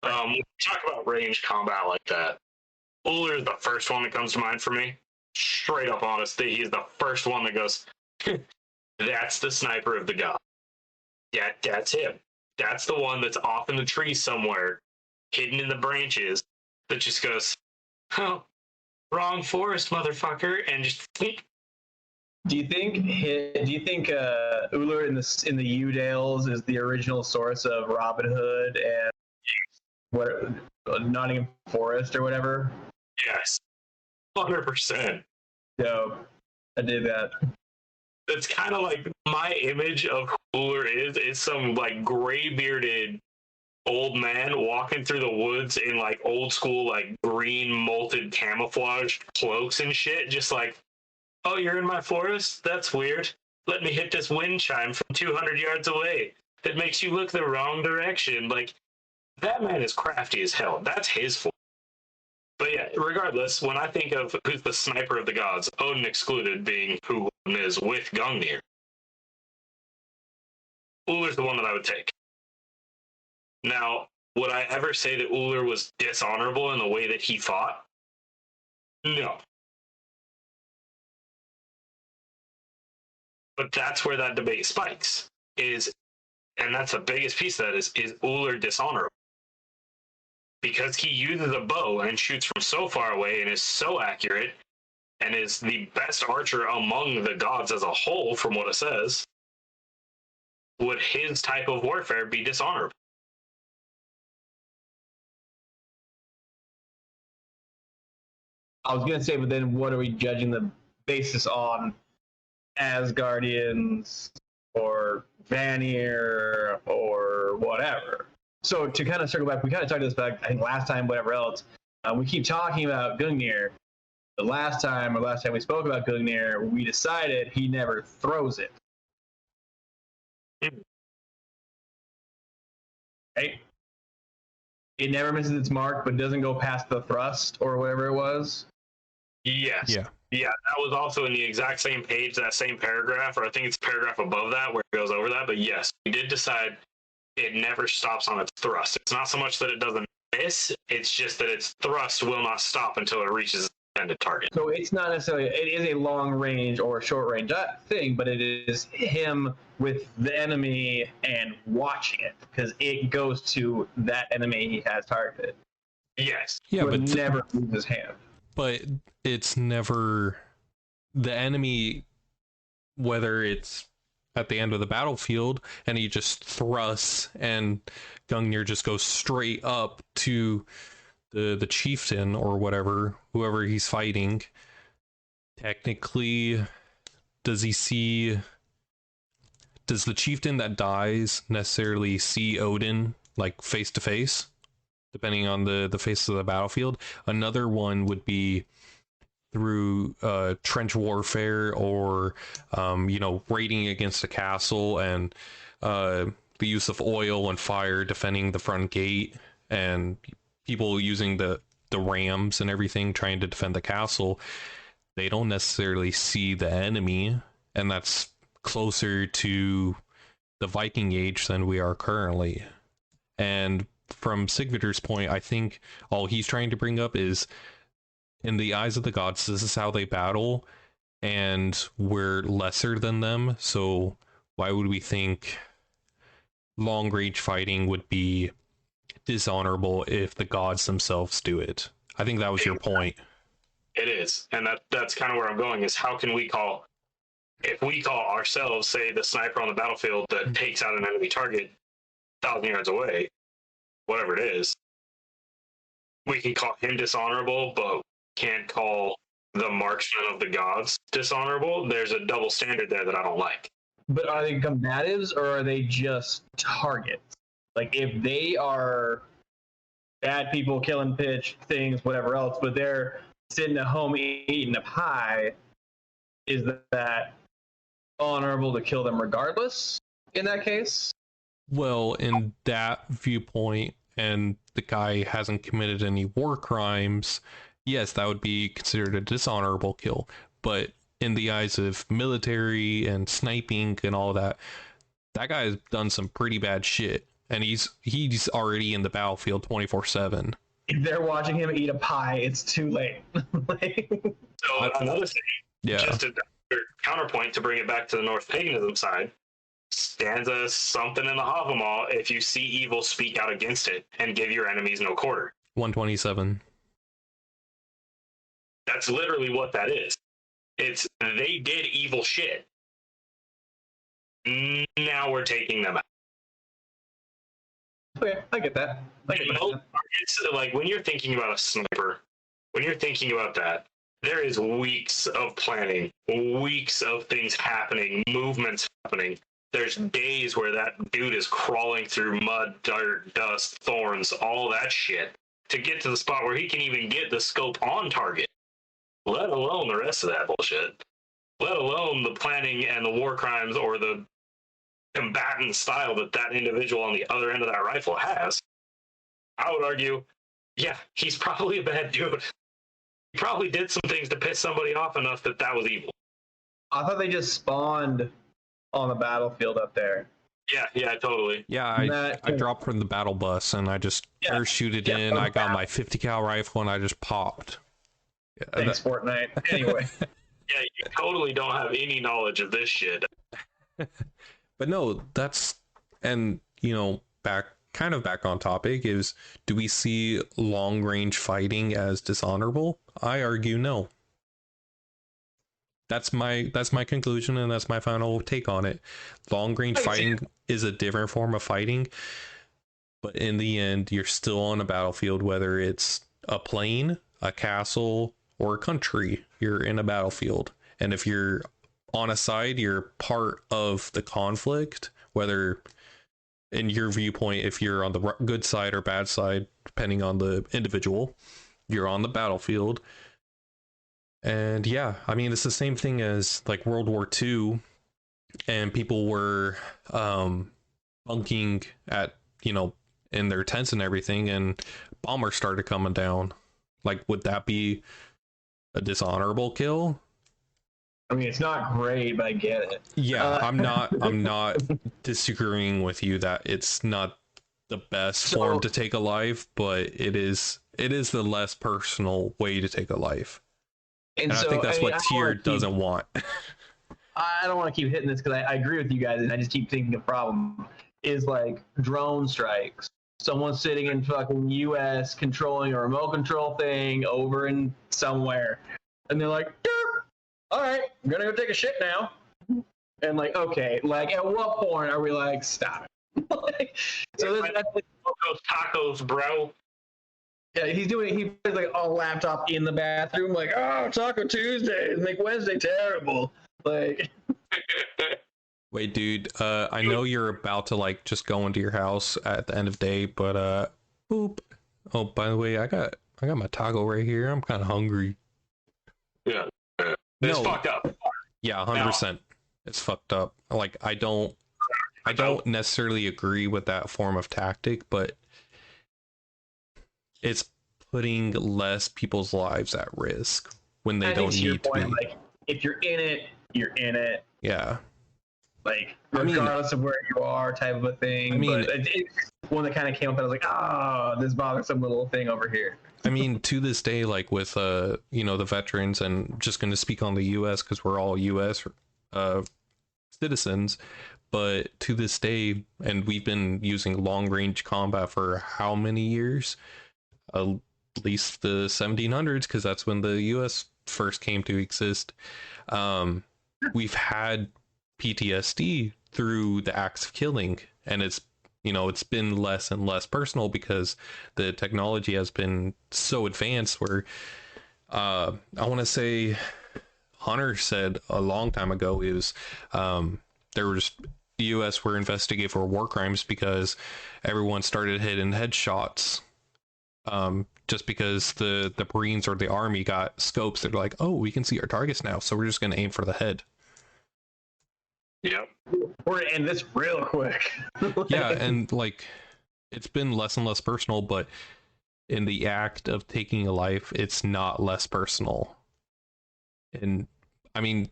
When we talk about ranged combat like that, Uller is the first one that comes to mind for me. Straight up honesty, he's the first one that goes, that's the sniper of the god. That's him. That's the one that's off in the trees somewhere, hidden in the branches, that just goes, oh, wrong forest, motherfucker, and just... Do you think Uller in the Yew-Dales is the original source of Robin Hood and what Nottingham Forest or whatever? Yes, 100%. So I did that. It's kind of like my image of who Uller is some like gray bearded old man walking through the woods in like old school like green molted camouflage cloaks and shit, just like, oh, you're in my forest? That's weird. Let me hit this wind chime from 200 yards away that makes you look the wrong direction. Like, that man is crafty as hell. That's his forest. But yeah, regardless, when I think of who's the sniper of the gods, Odin excluded, being who Odin is with Gungnir, Uller's the one that I would take. Now, would I ever say that Uller was dishonorable in the way that he fought? No. But that's where that debate spikes, and that's the biggest piece of that is Uller dishonorable? Because he uses a bow and shoots from so far away and is so accurate and is the best archer among the gods as a whole, from what it says, would his type of warfare be dishonorable? I was going to say, but then what are we judging the basis on? Asgardians or Vanir or whatever. So to kind of circle back, we kind of talked this back, I think last time, whatever else. We keep talking about Gungnir. The last time we spoke about Gungnir, we decided he never throws it. right? It never misses its mark, but doesn't go past the thrust or whatever it was. Yes. Yeah. Yeah, that was also in the exact same page, that same paragraph, or I think it's a paragraph above that where it goes over that. But yes, we did decide it never stops on its thrust. It's not so much that it doesn't miss, it's just that its thrust will not stop until it reaches its intended target. So it's not necessarily, it is a long range or short range thing, but it is him with the enemy and watching it because it goes to that enemy he has targeted. Yes. Yeah, But but never moves his hand. but it's never the enemy, whether it's at the end of the battlefield and he just thrusts and Gungnir just goes straight up to the chieftain or whoever he's fighting. Technically, does the chieftain that dies necessarily see Odin like face to face, depending on the face of the battlefield? Another one would be through trench warfare or raiding against a castle and the use of oil and fire defending the front gate, and people using the rams and everything trying to defend the castle. They don't necessarily see the enemy, and that's closer to the Viking Age than we are currently. And from Sigvider's point, I think all he's trying to bring up is, in the eyes of the gods, this is how they battle, and we're lesser than them, so why would we think long range fighting would be dishonorable if the gods themselves do it? I think that was your point. It is. And that's kind of where I'm going, is how can we call, if we call ourselves, say, the sniper on the battlefield that takes out an enemy target 1,000 yards away, whatever it is, we can call him dishonorable, but can't call the marksman of the gods dishonorable. There's a double standard there that I don't like. But are they combatives or are they just targets? Like if they are bad people killing things, whatever else, but they're sitting at home eating a pie, is that honorable to kill them regardless in that case? Well, in that viewpoint, and the guy hasn't committed any war crimes, yes, that would be considered a dishonorable kill. But in the eyes of military and sniping and all that, that guy has done some pretty bad shit, and he's already in the battlefield 24/7. If they're watching him eat a pie, it's too late. So another thing, Yeah. just a counterpoint to bring it back to the North paganism side, stanza something in the Havamal: if you see evil, speak out against it and give your enemies no quarter. 127. That's literally what that is. It's they did evil shit. Now we're taking them out. Okay, I get that. It's like when you're thinking about a sniper, when you're thinking about that, there is weeks of planning, weeks of things happening, movements happening. There's days where that dude is crawling through mud, dirt, dust, thorns, all that shit to get to the spot where he can even get the scope on target, let alone the rest of that bullshit, let alone the planning and the war crimes or the combatant style that individual on the other end of that rifle has. I would argue, yeah, he's probably a bad dude. He probably did some things to piss somebody off enough that was evil. I thought they just spawned on the battlefield up there. Yeah, totally. Yeah, I dropped from the battle bus and I just parachuted in. I got my 50 cal rifle and I just popped. Thanks, Fortnite. Anyway. Yeah, you totally don't have any knowledge of this shit. But no, and back on topic is, do we see long range fighting as dishonorable? I argue no. That's my conclusion, and that's my final take on it. Long range fighting is a different form of fighting, but in the end, you're still on a battlefield, whether it's a plane, a castle, or a country. You're in a battlefield, and if you're on a side, you're part of the conflict, whether in your viewpoint, if you're on the good side or bad side, depending on the individual, you're on the battlefield. And yeah, I mean, it's the same thing as like World War II, and people were bunking at, in their tents and everything, and bombers started coming down. Like, would that be a dishonorable kill? I mean, it's not great, but I get it. Yeah, I'm not disagreeing with you that it's not the best form to take a life, but it is the less personal way to take a life. And I think that's what Tyr doesn't want. I don't want to keep hitting this because I agree with you guys, and I just keep thinking the problem is like drone strikes. Someone's sitting in fucking U.S. controlling a remote control thing over in somewhere, and they're like, all right, I'm gonna go take a shit now. And like, okay, like at what point are we like, stop it? Like, so that's like, those tacos, bro. Yeah, he plays like a laptop in the bathroom, like, oh, Taco Tuesday, make Wednesday terrible. Like, wait, dude, I know you're about to like just go into your house at the end of the day, but boop. Oh, by the way, I got my taco right here. I'm kind of hungry. Yeah. It's fucked up. Yeah, 100%. It's fucked up. Like, I don't necessarily agree with that form of tactic, but it's putting less people's lives at risk when they don't need to be. Like, if you're in it, you're in it. Yeah. Like, regardless of where you are, type of a thing. I mean, but it's one that kind of came up, and I was like, oh, this bothersome little thing over here. I mean, to this day, like with the veterans, and just going to speak on the U.S. because we're all U.S. Citizens, but to this day, and we've been using long range combat for how many years? At least the 1700s, because that's when the U.S. first came to exist. We've had PTSD through the acts of killing, and it's been less and less personal because the technology has been so advanced where I want to say Hunter said a long time ago is the US were investigated for war crimes because everyone started hitting headshots, just because the Marines or the Army got scopes. They're like, oh, we can see our targets now, so we're just going to aim for the head. Yep. We're gonna end this real quick. Yeah, and like it's been less and less personal, but in the act of taking a life, it's not less personal. And I mean,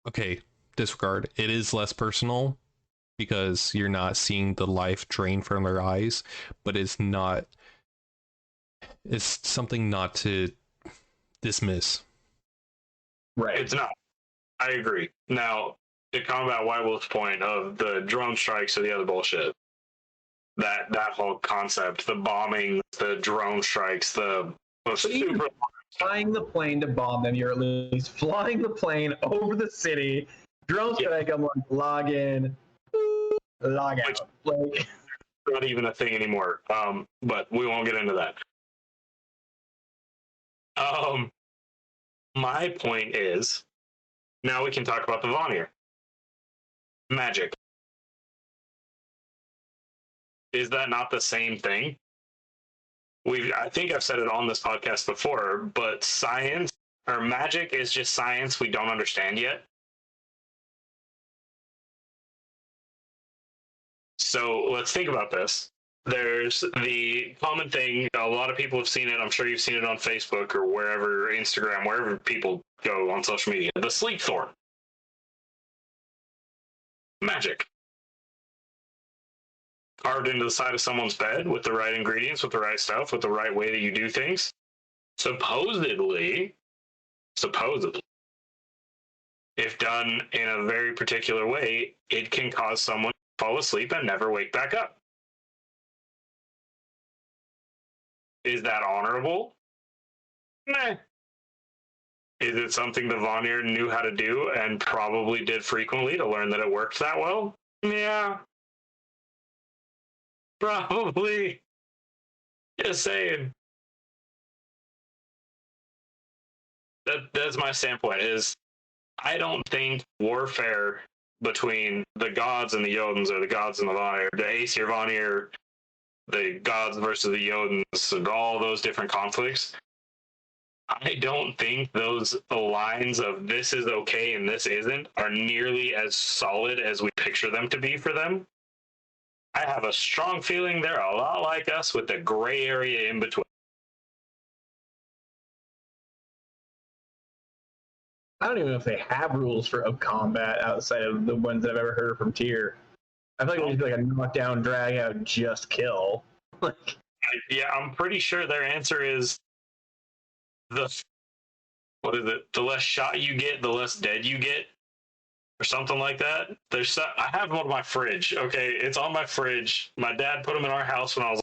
okay, disregard. It is less personal because you're not seeing the life drain from their eyes, but it's something not to dismiss. Right. It's not. I agree. Now, to combat White Wolf's point of the drone strikes or the other bullshit, that whole concept, the bombing, the drone strikes, the super flying the plane to bomb them, you're at least flying the plane over the city, drone strike, I'm like, log in, log out. Like, not even a thing anymore. But we won't get into that. My point is, now we can talk about the Vanir. Magic. Is that not the same thing? I think I've said it on this podcast before, but science or magic is just science we don't understand yet. So let's think about this. There's the common thing, a lot of people have seen it, I'm sure you've seen it on Facebook or wherever, Instagram, wherever people go on social media, the sleep thorn. Magic. Carved into the side of someone's bed with the right ingredients, with the right stuff, with the right way that you do things. Supposedly, if done in a very particular way, it can cause someone to fall asleep and never wake back up. Is that honorable? Nah. Is it something the Vanir knew how to do and probably did frequently to learn that it worked that well? Yeah. Probably. Just saying. That's my standpoint, is I don't think warfare between the gods and the Jotuns, or the gods and the Vanir, the Aesir Vanir, the gods versus the Jotuns, and all those different conflicts, I don't think those lines of this is okay and this isn't are nearly as solid as we picture them to be for them. I have a strong feeling they're a lot like us with the gray area in between. I don't even know if they have rules for up combat outside of the ones that I've ever heard from Tier. I feel like it'd just be like a knockdown, drag out, just kill. Like, Yeah, I'm pretty sure their answer is what is it? The less shot you get, the less dead you get, or something like that. I have one on my fridge. Okay, it's on my fridge. My dad put them in our house when I was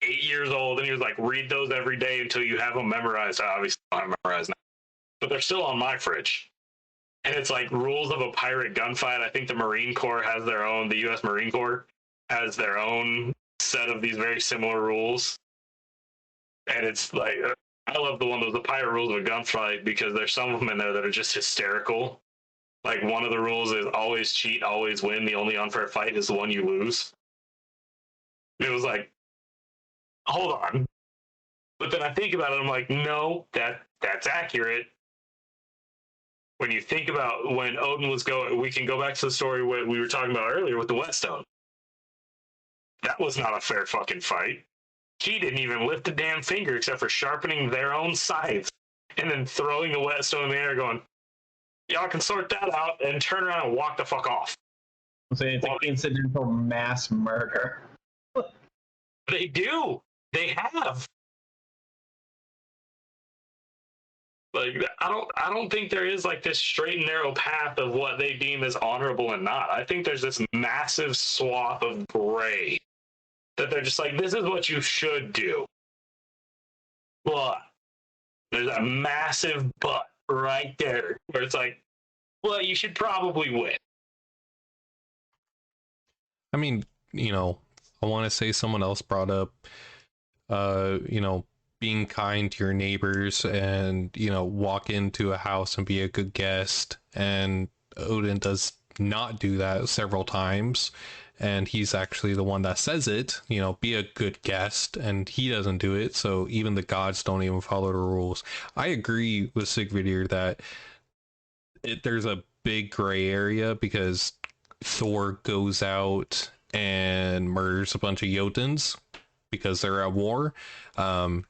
8 years old, and he was like, "Read those every day until you have them memorized." I obviously don't have them memorized now, but they're still on my fridge. And it's like rules of a pirate gunfight. I think the Marine Corps has their own. The U.S. Marine Corps has their own set of these very similar rules. And it's like, I love the one that was the pirate rules of a gunfight because there's some of them in there that are just hysterical. Like one of the rules is always cheat, always win. The only unfair fight is the one you lose. It was like, hold on. But then I think about it, I'm like, no, that's accurate. When you think about when Odin was going, we can go back to the story what we were talking about earlier with the whetstone. That was not a fair fucking fight. He didn't even lift a damn finger except for sharpening their own scythes and then throwing the whetstone in the air going, y'all can sort that out, and turn around and walk the fuck off. so it's like incidental mass murder. They do. They have. Like I don't think there is like this straight and narrow path of what they deem as honorable and not. I think there's this massive swath of gray that they're just like, this is what you should do. But there's a massive but right there where it's like, well, you should probably win. I mean, I want to say someone else brought up, being kind to your neighbors and, walk into a house and be a good guest. And Odin does not do that several times. And he's actually the one that says it, be a good guest, and he doesn't do it. So even the gods don't even follow the rules. I agree with Sigvidir that there's a big gray area because Thor goes out and murders a bunch of Jotuns because they're at war. But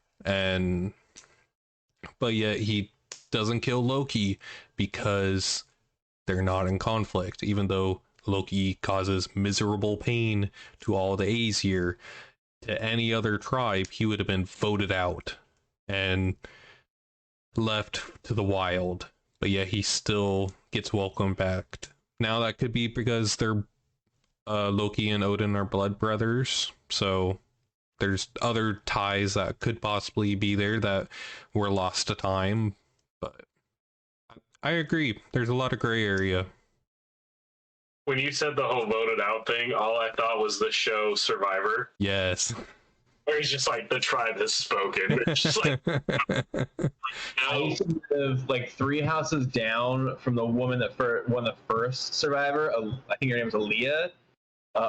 yet he doesn't kill Loki because they're not in conflict, even though Loki causes miserable pain to all the Aesir. To any other tribe, he would have been voted out and left to the wild. But yet he still gets welcomed back. Now that could be because they're Loki and Odin are blood brothers, so there's other ties that could possibly be there that were lost to time. But I agree, there's a lot of gray area. When you said the whole voted out thing, all I thought was the show Survivor. Yes. Where he's just like, the tribe has spoken. It's just like, I used to live like 3 houses down from the woman that won the first Survivor. I think her name was Aaliyah.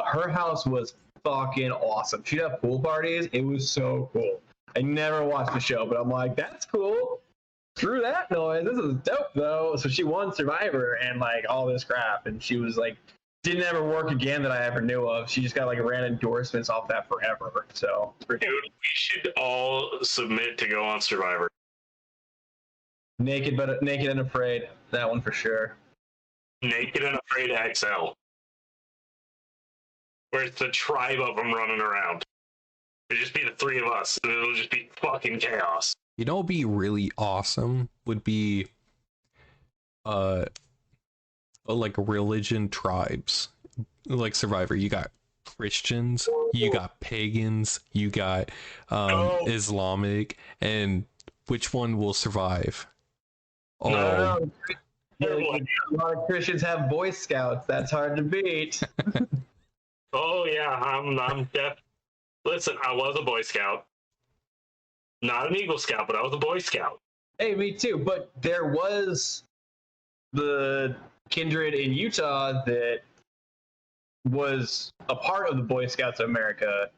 Her house was fucking awesome. She'd have pool parties. It was so cool. I never watched the show, but I'm like, that's cool. Screw that noise. This is dope though. So she won Survivor and like all this crap, and she was like, didn't ever work again that I ever knew of. She just got like ran endorsements off that forever. So dude, we should all submit to go on Survivor. Naked and Afraid. That one for sure. Naked and Afraid XL. Where it's the tribe of them running around. It'd just be the 3 of us, and it'll just be fucking chaos. What'd be really awesome would be like religion tribes. Like Survivor, you got Christians, you got pagans, you got Islamic, and which one will survive? Oh, no. A lot of Christians have Boy Scouts. That's hard to beat. Oh yeah, I'm deaf. Listen, I was a Boy Scout. Not an Eagle Scout, but I was a Boy Scout. Hey, me too. But there was the kindred in Utah that was a part of the Boy Scouts of America,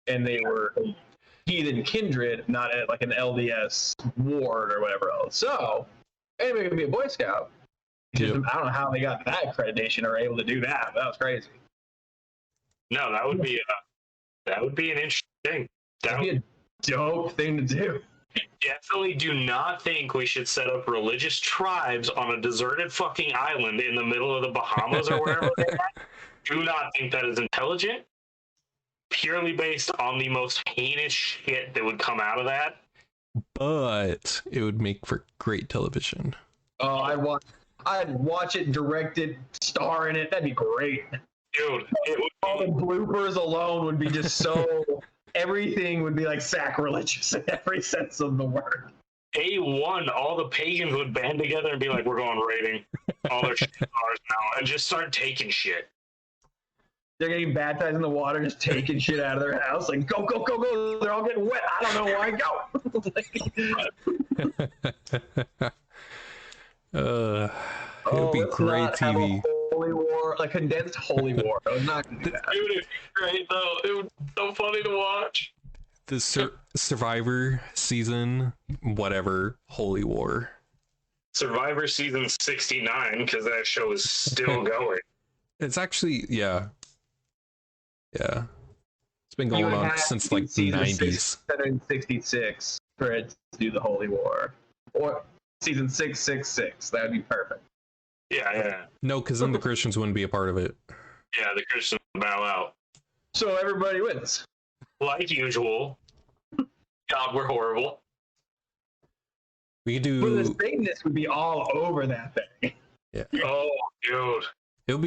and they were a heathen kindred, not like an LDS ward or whatever else. So anybody can be a Boy Scout. Yep. I don't know how they got that accreditation or able to do that, but that was crazy. No, that would be an interesting thing. That'd be a dope thing to do. Definitely do not think we should set up religious tribes on a deserted fucking island in the middle of the Bahamas or wherever they are. Do not think that is intelligent. Purely based on the most heinous shit that would come out of that. But it would make for great television. Oh, I'd watch it, direct it, star in it. That'd be great. Dude, it would all the bloopers alone would be just so everything would be like sacrilegious in every sense of the word. A1, all the pagans would band together and be like, we're going raiding all their shit cars now and just start taking shit. They're getting baptized in the water, just taking shit out of their house. Like, go, go, go, go. They're all getting wet. I don't know why. Go. It would be great TV. Holy war, like condensed holy war. I was not going to do that. Dude, it'd be great, though. It would be so funny to watch. The Survivor season, whatever, Holy War. Survivor season 69, because that show is still going. It's actually, yeah. It's been going on since like the 90s. 766 for it to do the Holy War. Or season 666. That would be perfect. Yeah. No, because then the Christians wouldn't be a part of it. Yeah, the Christians bow out. So everybody wins. Like usual. God, we're horrible. We could do. But the Satanists would be all over that thing. Yeah. Oh, dude. It would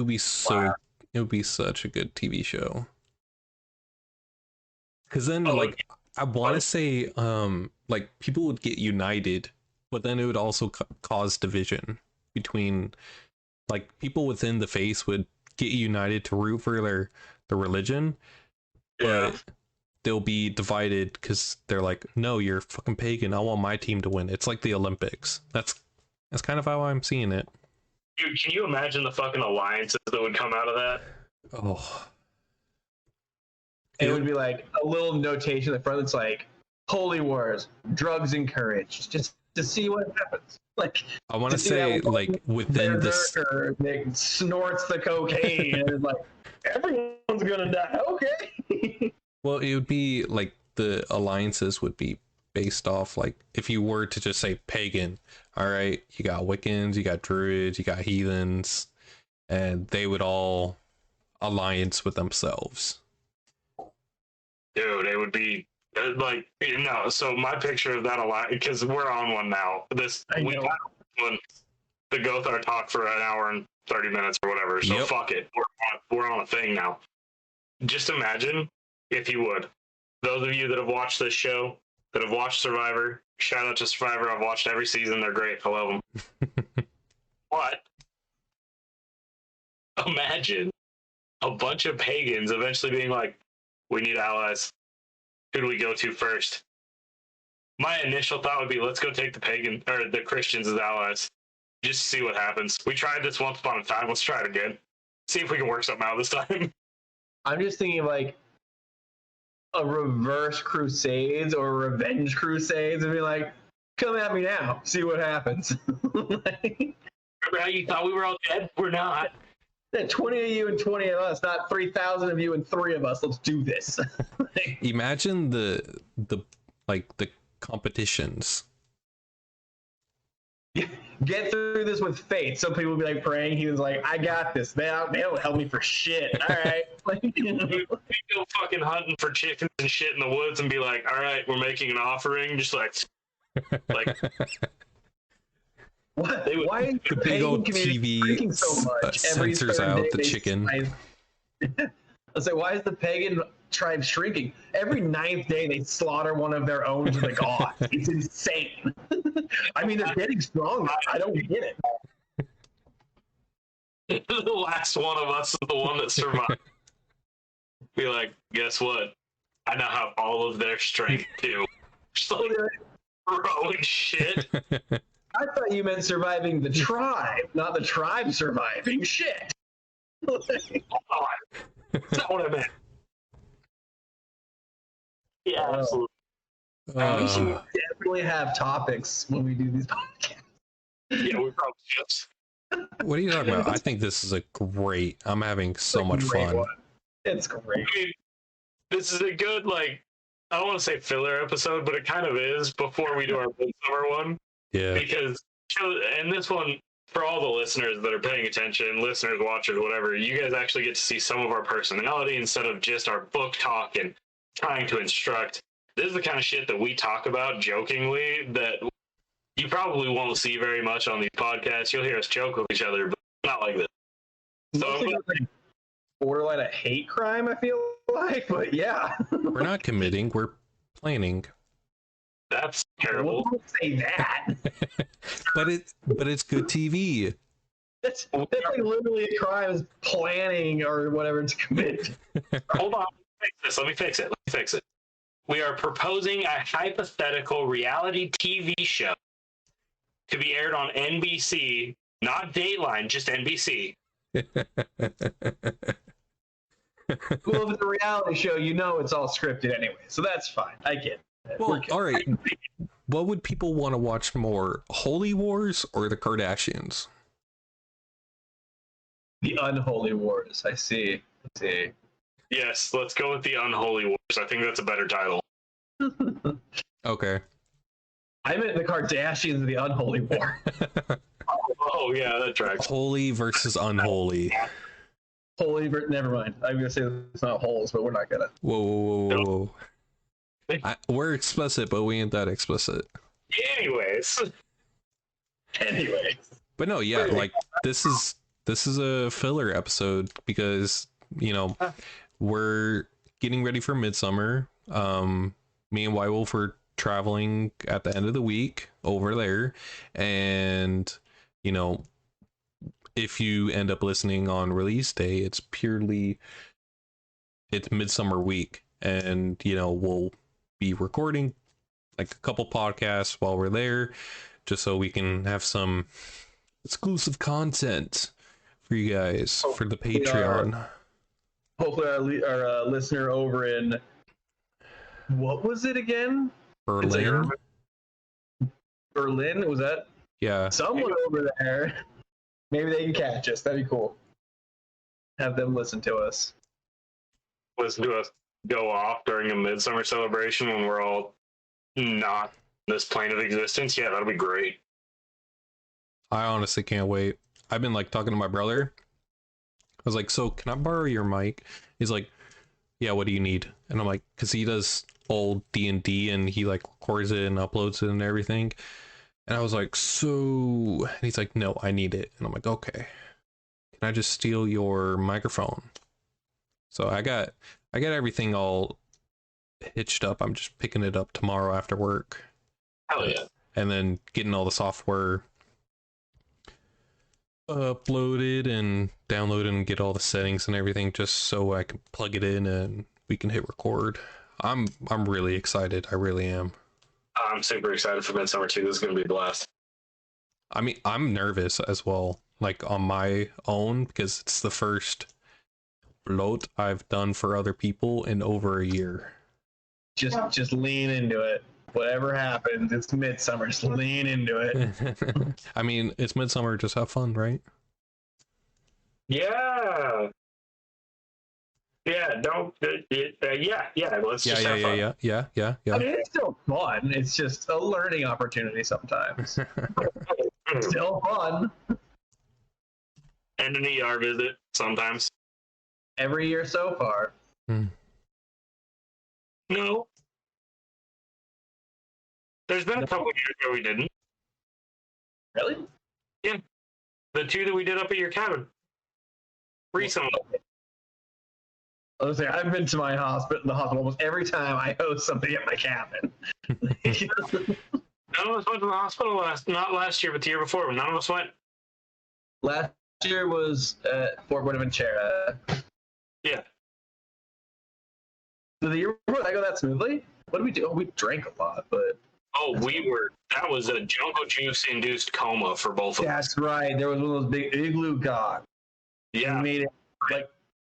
be such a good TV show. Because then, like, I want to say, like, people would get united, but then it would also cause division between, like, people within the faith would get united to root for their religion, but they'll be divided because they're like, no, you're fucking pagan. I want my team to win. It's like the Olympics. That's kind of how I'm seeing it. Dude, can you imagine the fucking alliances that would come out of that? Oh. And it would be like a little notation at the front that's like, Holy Wars, drugs encouraged, just to see what happens. Like, I want to say, like, within this, Nick snorts the cocaine, and it's like, everyone's gonna die. Okay. well, it would be like the alliances would be based off, like, if you were to just say pagan, all right, you got Wiccans, you got Druids, you got heathens, and they would all alliance with themselves. Dude, it would be like, so my picture of that alliance, because we're on one now. We got one, the Gothar talk for an hour and 30 minutes or whatever, so fuck it. We're on a thing now. Just imagine, if you would, those of you that have watched this show, that have watched Survivor, shout out to Survivor. I've watched every season. They're great. I love them. But imagine a bunch of pagans eventually being like, we need allies. Who do we go to first? My initial thought would be, let's go take the Christians as allies. Just see what happens. We tried this once upon a time. Let's try it again. See if we can work something out this time. I'm just thinking of like a reverse crusades or revenge crusades and be like, come at me now. See what happens. Remember how you thought we were all dead? We're not. 20 of you and 20 of us, not 3,000 of you and 3 of us. Let's do this. Imagine the competitions. Get through this with faith. Some people will be like praying. He was like, I got this. They don't help me for shit. All right. We go fucking hunting for chickens and shit in the woods and be like, all right, we're making an offering. Just like what? Why is the big old TV so much? censors out the chicken. I say, why is the pagan tribe shrinking? Every 9th day they slaughter one of their own to the gods. It's insane. I mean, they're getting stronger. I don't get it. The last one of us is the one that survived. Be like, guess what? I now have all of their strength too. Just like throwing shit. I thought you meant surviving the tribe, not the tribe surviving. Shit. That's not what I meant. Yeah, absolutely. We should definitely have topics when we do these podcasts. Yeah, we probably should. What are you talking about? I think this is I'm having so much fun. It's great. I mean, this is a good, like, I don't want to say filler episode, but it kind of is before we do our midsummer one. Yeah. Because, and this one, for all the listeners that are paying attention, listeners, watchers, whatever, you guys actually get to see some of our personality instead of just our book talk and trying to instruct. This is the kind of shit that we talk about jokingly that you probably won't see very much on these podcasts. You'll hear us joke with each other, but not like this. So Mostly like borderline a hate crime, I feel like, but yeah. We're not committing, we're planning. that's terrible. Don't say that. but it's good TV. That's like literally a crime is planning or whatever to commit. Hold on. Let me fix it. We are proposing a hypothetical reality TV show to be aired on NBC, not Dateline, just NBC. Well, if it's a reality show, you know it's all scripted anyway, so that's fine. I get it. Well, all right. What would people want to watch more, Holy Wars or the Kardashians? The Unholy Wars. I see. Yes, let's go with the Unholy Wars. I think that's a better title. Okay. I meant the Kardashians, the Unholy War. Oh yeah, that tracks. Holy versus unholy. Holy, never mind. I'm gonna say it's not holes, but we're not gonna. Whoa. We're explicit, but we ain't that explicit. Anyways. But no, yeah, like this is a filler episode because, you know, we're getting ready for midsummer. Me and White Wolf are traveling at the end of the week over there, and you know, if you end up listening on release day, it's midsummer week, and you know, we'll be recording like a couple podcasts while we're there, just so we can have some exclusive content for you guys for the Patreon. Hopefully, our listener over in what was it again? Berlin. Berlin, was that? Yeah. Someone over there. Maybe they can catch us. That'd be cool. Have them listen to us. Listen to us go off during a midsummer celebration when we're all not this plane of existence. Yeah, that'll be great. I honestly can't wait. I've been like talking to my brother. I was like, so can I borrow your mic? He's like, yeah, what do you need? And I'm like, because he does old D&D and he like records it and uploads it and everything. And I was like, so, and he's like, no, I need it. And I'm like, okay, can I just steal your microphone? So I got everything all hitched up. I'm just picking it up tomorrow after work. Hell yeah. And then getting all the software uploaded and downloaded and get all the settings and everything just so I can plug it in and we can hit record. I'm really excited. I really am. I'm super excited for Midsummer 2. This is going to be a blast. I mean, I'm nervous as well, like on my own, because it's the first float I've done for other people in over a year. Just lean into it. Whatever happens, it's midsummer. Just lean into it. I mean, it's midsummer. Just have fun, right? Yeah. Yeah. Don't. Yeah. Let's just have fun. Yeah. I mean, it's still fun. It's just a learning opportunity sometimes. Still fun. And an ER visit sometimes. Every year so far. No. There's been a couple of years where we didn't. Really? Yeah. The 2 that we did up at your cabin. Recently. I was saying, I've been to the hospital almost every time I host something at my cabin. None of us went to the hospital not last year, but the year before. None of us went. Last year was Fort Buenaventura. Yeah. So the year before, did I go that smoothly? What did we do? Oh, we drank a lot, but... Oh, that was a jungle juice induced coma for both of us. That's right. There was one of those big igloo gods. Yeah. We made it like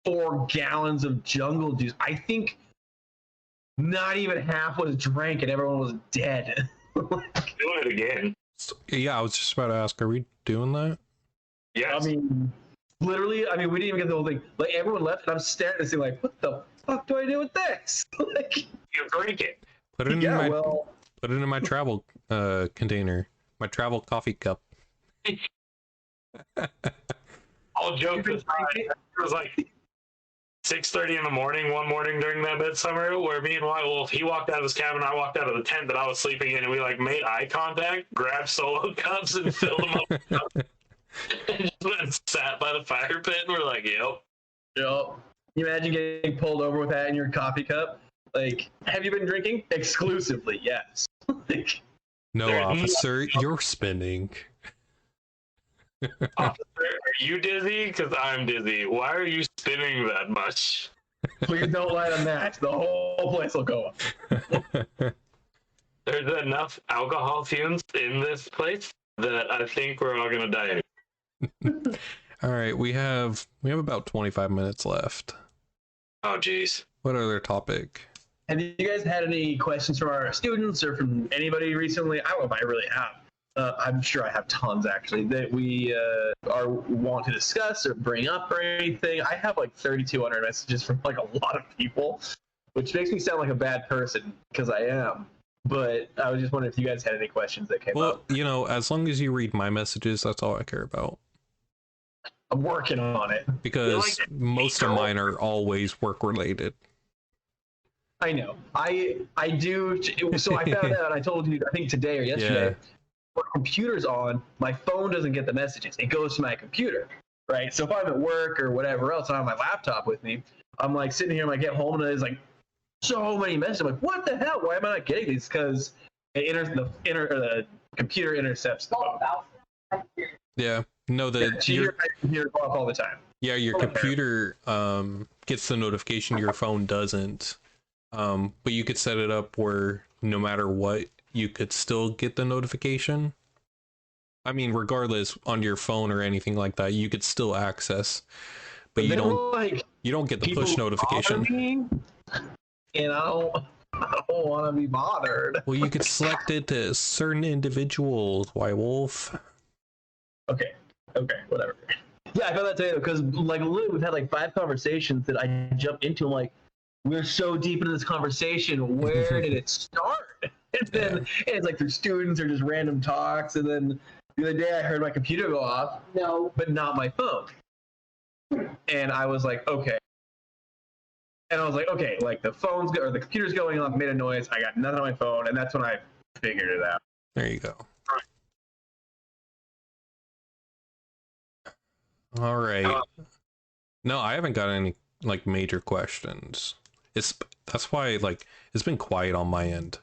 4 gallons of jungle juice. I think not even half was drank and everyone was dead. Doing it again. Yeah, I was just about to ask, are we doing that? Yes. I mean, Literally, I mean, we didn't even get the whole thing. Like, everyone left, and I'm staring at this thing like, what the fuck do I do with this? Like, You drink it. Put it in yeah, my well, put it in my travel container, my travel coffee cup. All jokes aside, it was like 6:30 in the morning one morning during that midsummer where me and White Wolf, he walked out of his cabin, I walked out of the tent that I was sleeping in, and we like made eye contact, grabbed solo cups and filled them up and just went and sat by the fire pit, and we're like, yep. Can you imagine getting pulled over with that in your coffee cup? Like, have you been drinking? Exclusively, yes. Like, No, There's officer, you're spinning. Officer, are you dizzy? Because I'm dizzy. Why are you spinning that much? please don't light a match. The whole place will go up. There's enough alcohol fumes in this place that I think we're all gonna die. All right, we have about 25 minutes left. Oh, jeez. What other topic? Have you guys had any questions from our students or from anybody recently? I don't know if I really have. I'm sure I have tons actually that we want to discuss or bring up or anything. I have like 3,200 messages from like a lot of people, which makes me sound like a bad person because I am. But I was just wondering if you guys had any questions that came up. Well, you know, as long as you read my messages, that's all I care about. I'm working on it. Because most of mine are always work related. I know. I do. So I found out. I told you. I think today or yesterday. Yeah. When computer's on, my phone doesn't get the messages. It goes to my computer, right? So if I'm at work or whatever else, I have my laptop with me. I'm like sitting here, and I get home, and there's like so many messages. I'm like, what the hell? Why am I not getting these? Because the computer intercepts the phone. Yeah. No, Yeah, your computer go off all the time. Yeah, your computer gets the notification, your phone doesn't. But you could set it up where no matter what, you could still get the notification. I mean, regardless, on your phone or anything like that, you could still access, but you don't get the push notification. And I don't want to be bothered. Well, you could select it to certain individuals, White Wolf. Okay, whatever. Yeah, I found that today because like literally we've had like 5 conversations that I jumped into. I'm like, we're so deep into this conversation. Where did it start? And then it's like through students or just random talks. And then the other day I heard my computer go off. No, but not my phone. And I was like, okay. And I was like, okay, like the computer's going off, made a noise. I got nothing on my phone, and that's when I figured it out. There you go. All right. No, I haven't got any like major questions. That's why like it's been quiet on my end.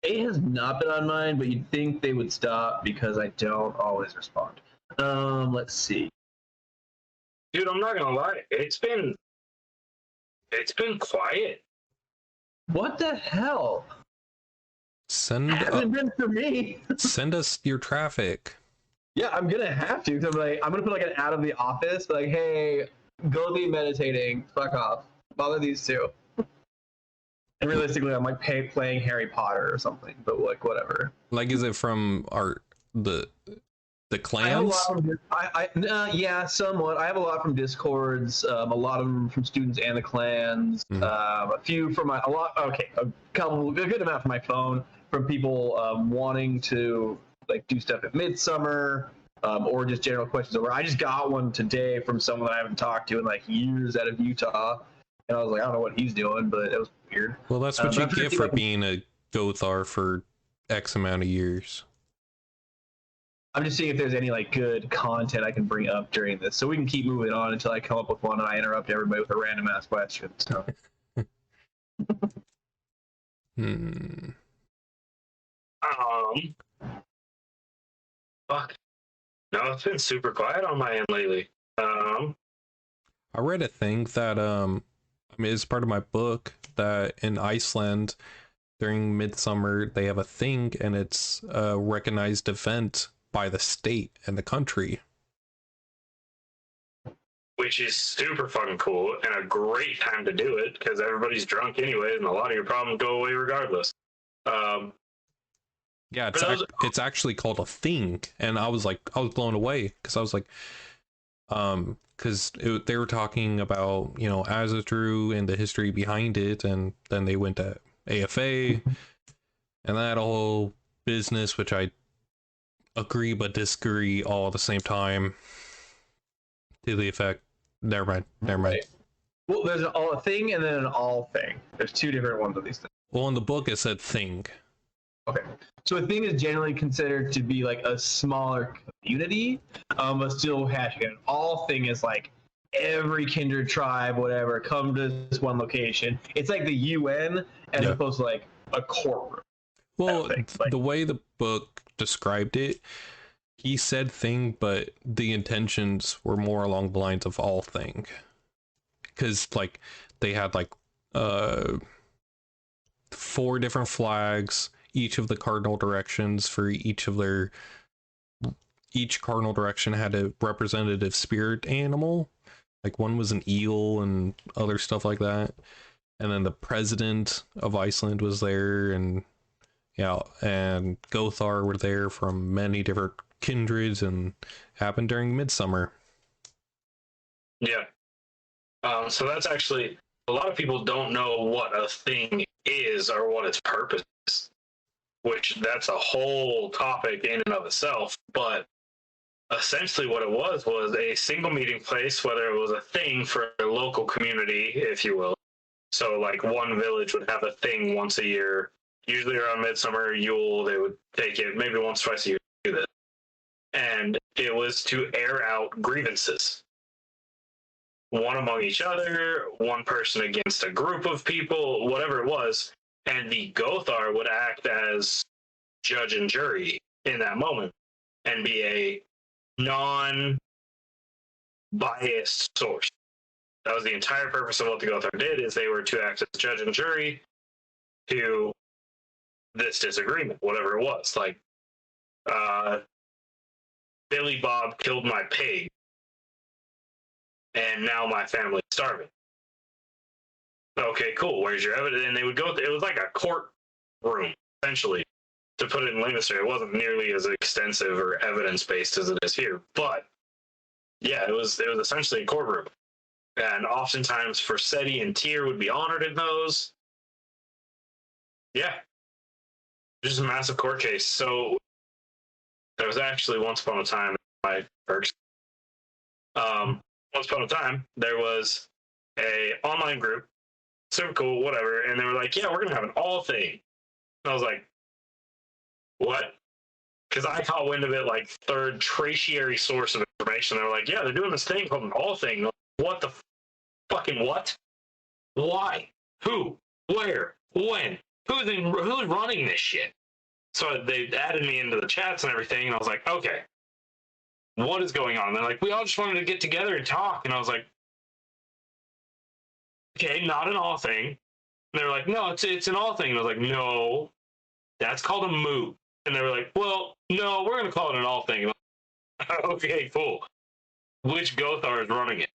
It has not been on mine, but you'd think they would stop because I don't always respond. Let's see. Dude, I'm not gonna lie. It's been quiet. What the hell? Send It hasn't been for me. send us your traffic. Yeah, I'm gonna have to. Cause I'm gonna put like an out of the office, like, hey, go be meditating. Fuck off. Bother these two. And realistically, I'm like playing Harry Potter or something, but like whatever. Like, is it from the clans? Yeah, somewhat. I have a lot from Discords, a lot of them from students and the clans, a few from a good amount from my phone, from people wanting to like do stuff at Midsummer, or just general questions over. I just got one today from someone that I haven't talked to in like years out of Utah, and I was like, I don't know what he's doing, but it was weird. Well, that's what you get for being a Gothar for X amount of years. I'm just seeing if there's any like good content I can bring up during this, so we can keep moving on until I come up with one and I interrupt everybody with a random ass question. So. Fuck. No, it's been super quiet on my end lately. I read a thing that I mean, it's part of my book that in Iceland during midsummer they have a thing, and it's a recognized event by the state and the country, which is super fucking cool and a great time to do it because everybody's drunk anyway, and a lot of your problems go away regardless. Yeah, it's actually called a thing, and I was blown away because I was like, Because they were talking about, you know, Azatru and the history behind it, and then they went to AFA and that whole business, which I agree but disagree all at the same time. To the effect, never mind. Right. Well, there's an all thing and then an all thing. There's two different ones of these things. Well, in the book it said thing. Okay. So a thing is generally considered to be like a smaller community, but still hashing it. All thing is like every kindred tribe, whatever, come to this one location. It's like the UN as opposed to like a courtroom. Well, the way the book described it, he said thing, but the intentions were more along the lines of all thing. Because, like, they had, like, 4 different flags, each of the cardinal directions for each cardinal direction had a representative spirit animal. Like, one was an eel and other stuff like that. And then the president of Iceland was there, and and Gothar were there from many different kindreds, and happened during midsummer. Yeah. So that's actually, a lot of people don't know what a thing is or what its purpose is, which that's a whole topic in and of itself. But essentially what it was a single meeting place, whether it was a thing for a local community, if you will. So like one village would have a thing once a year, usually around midsummer, Yule, they would take it maybe once, twice a year to do this. And it was to air out grievances. One among each other, one person against a group of people, whatever it was. And the Gothar would act as judge and jury in that moment and be a non-biased source. That was the entire purpose of what the Gothar did, is they were to act as judge and jury to this disagreement, whatever it was. Like, Billy Bob killed my pig, and now my family's starving. Okay, cool. Where's your evidence? And they would go. It was like a courtroom, essentially, to put it in layman's terms. It wasn't nearly as extensive or evidence-based as it is here, but yeah, it was essentially a courtroom. And oftentimes, Forseti and Tyr would be honored in those. Yeah, just a massive court case. So there was actually once upon a time in my perks. Once upon a time, there was a online group, super cool, whatever, and they were like, "Yeah, we're gonna have an all thing." And I was like, "What?" Because I caught wind of it like third tertiary source of information. They were like, "Yeah, they're doing this thing called an all thing." Like, what the fucking what? Why? Who? Where? When? Who's running this shit? So they added me into the chats and everything, and I was like, okay, what is going on? And they're like, we all just wanted to get together and talk. And I was like, okay, not an all thing. And they were like, no, it's an all thing. And I was like, no, that's called a moot. And they were like, well, no, we're going to call it an all thing. And I was like, okay, cool. Which Gothar is running it?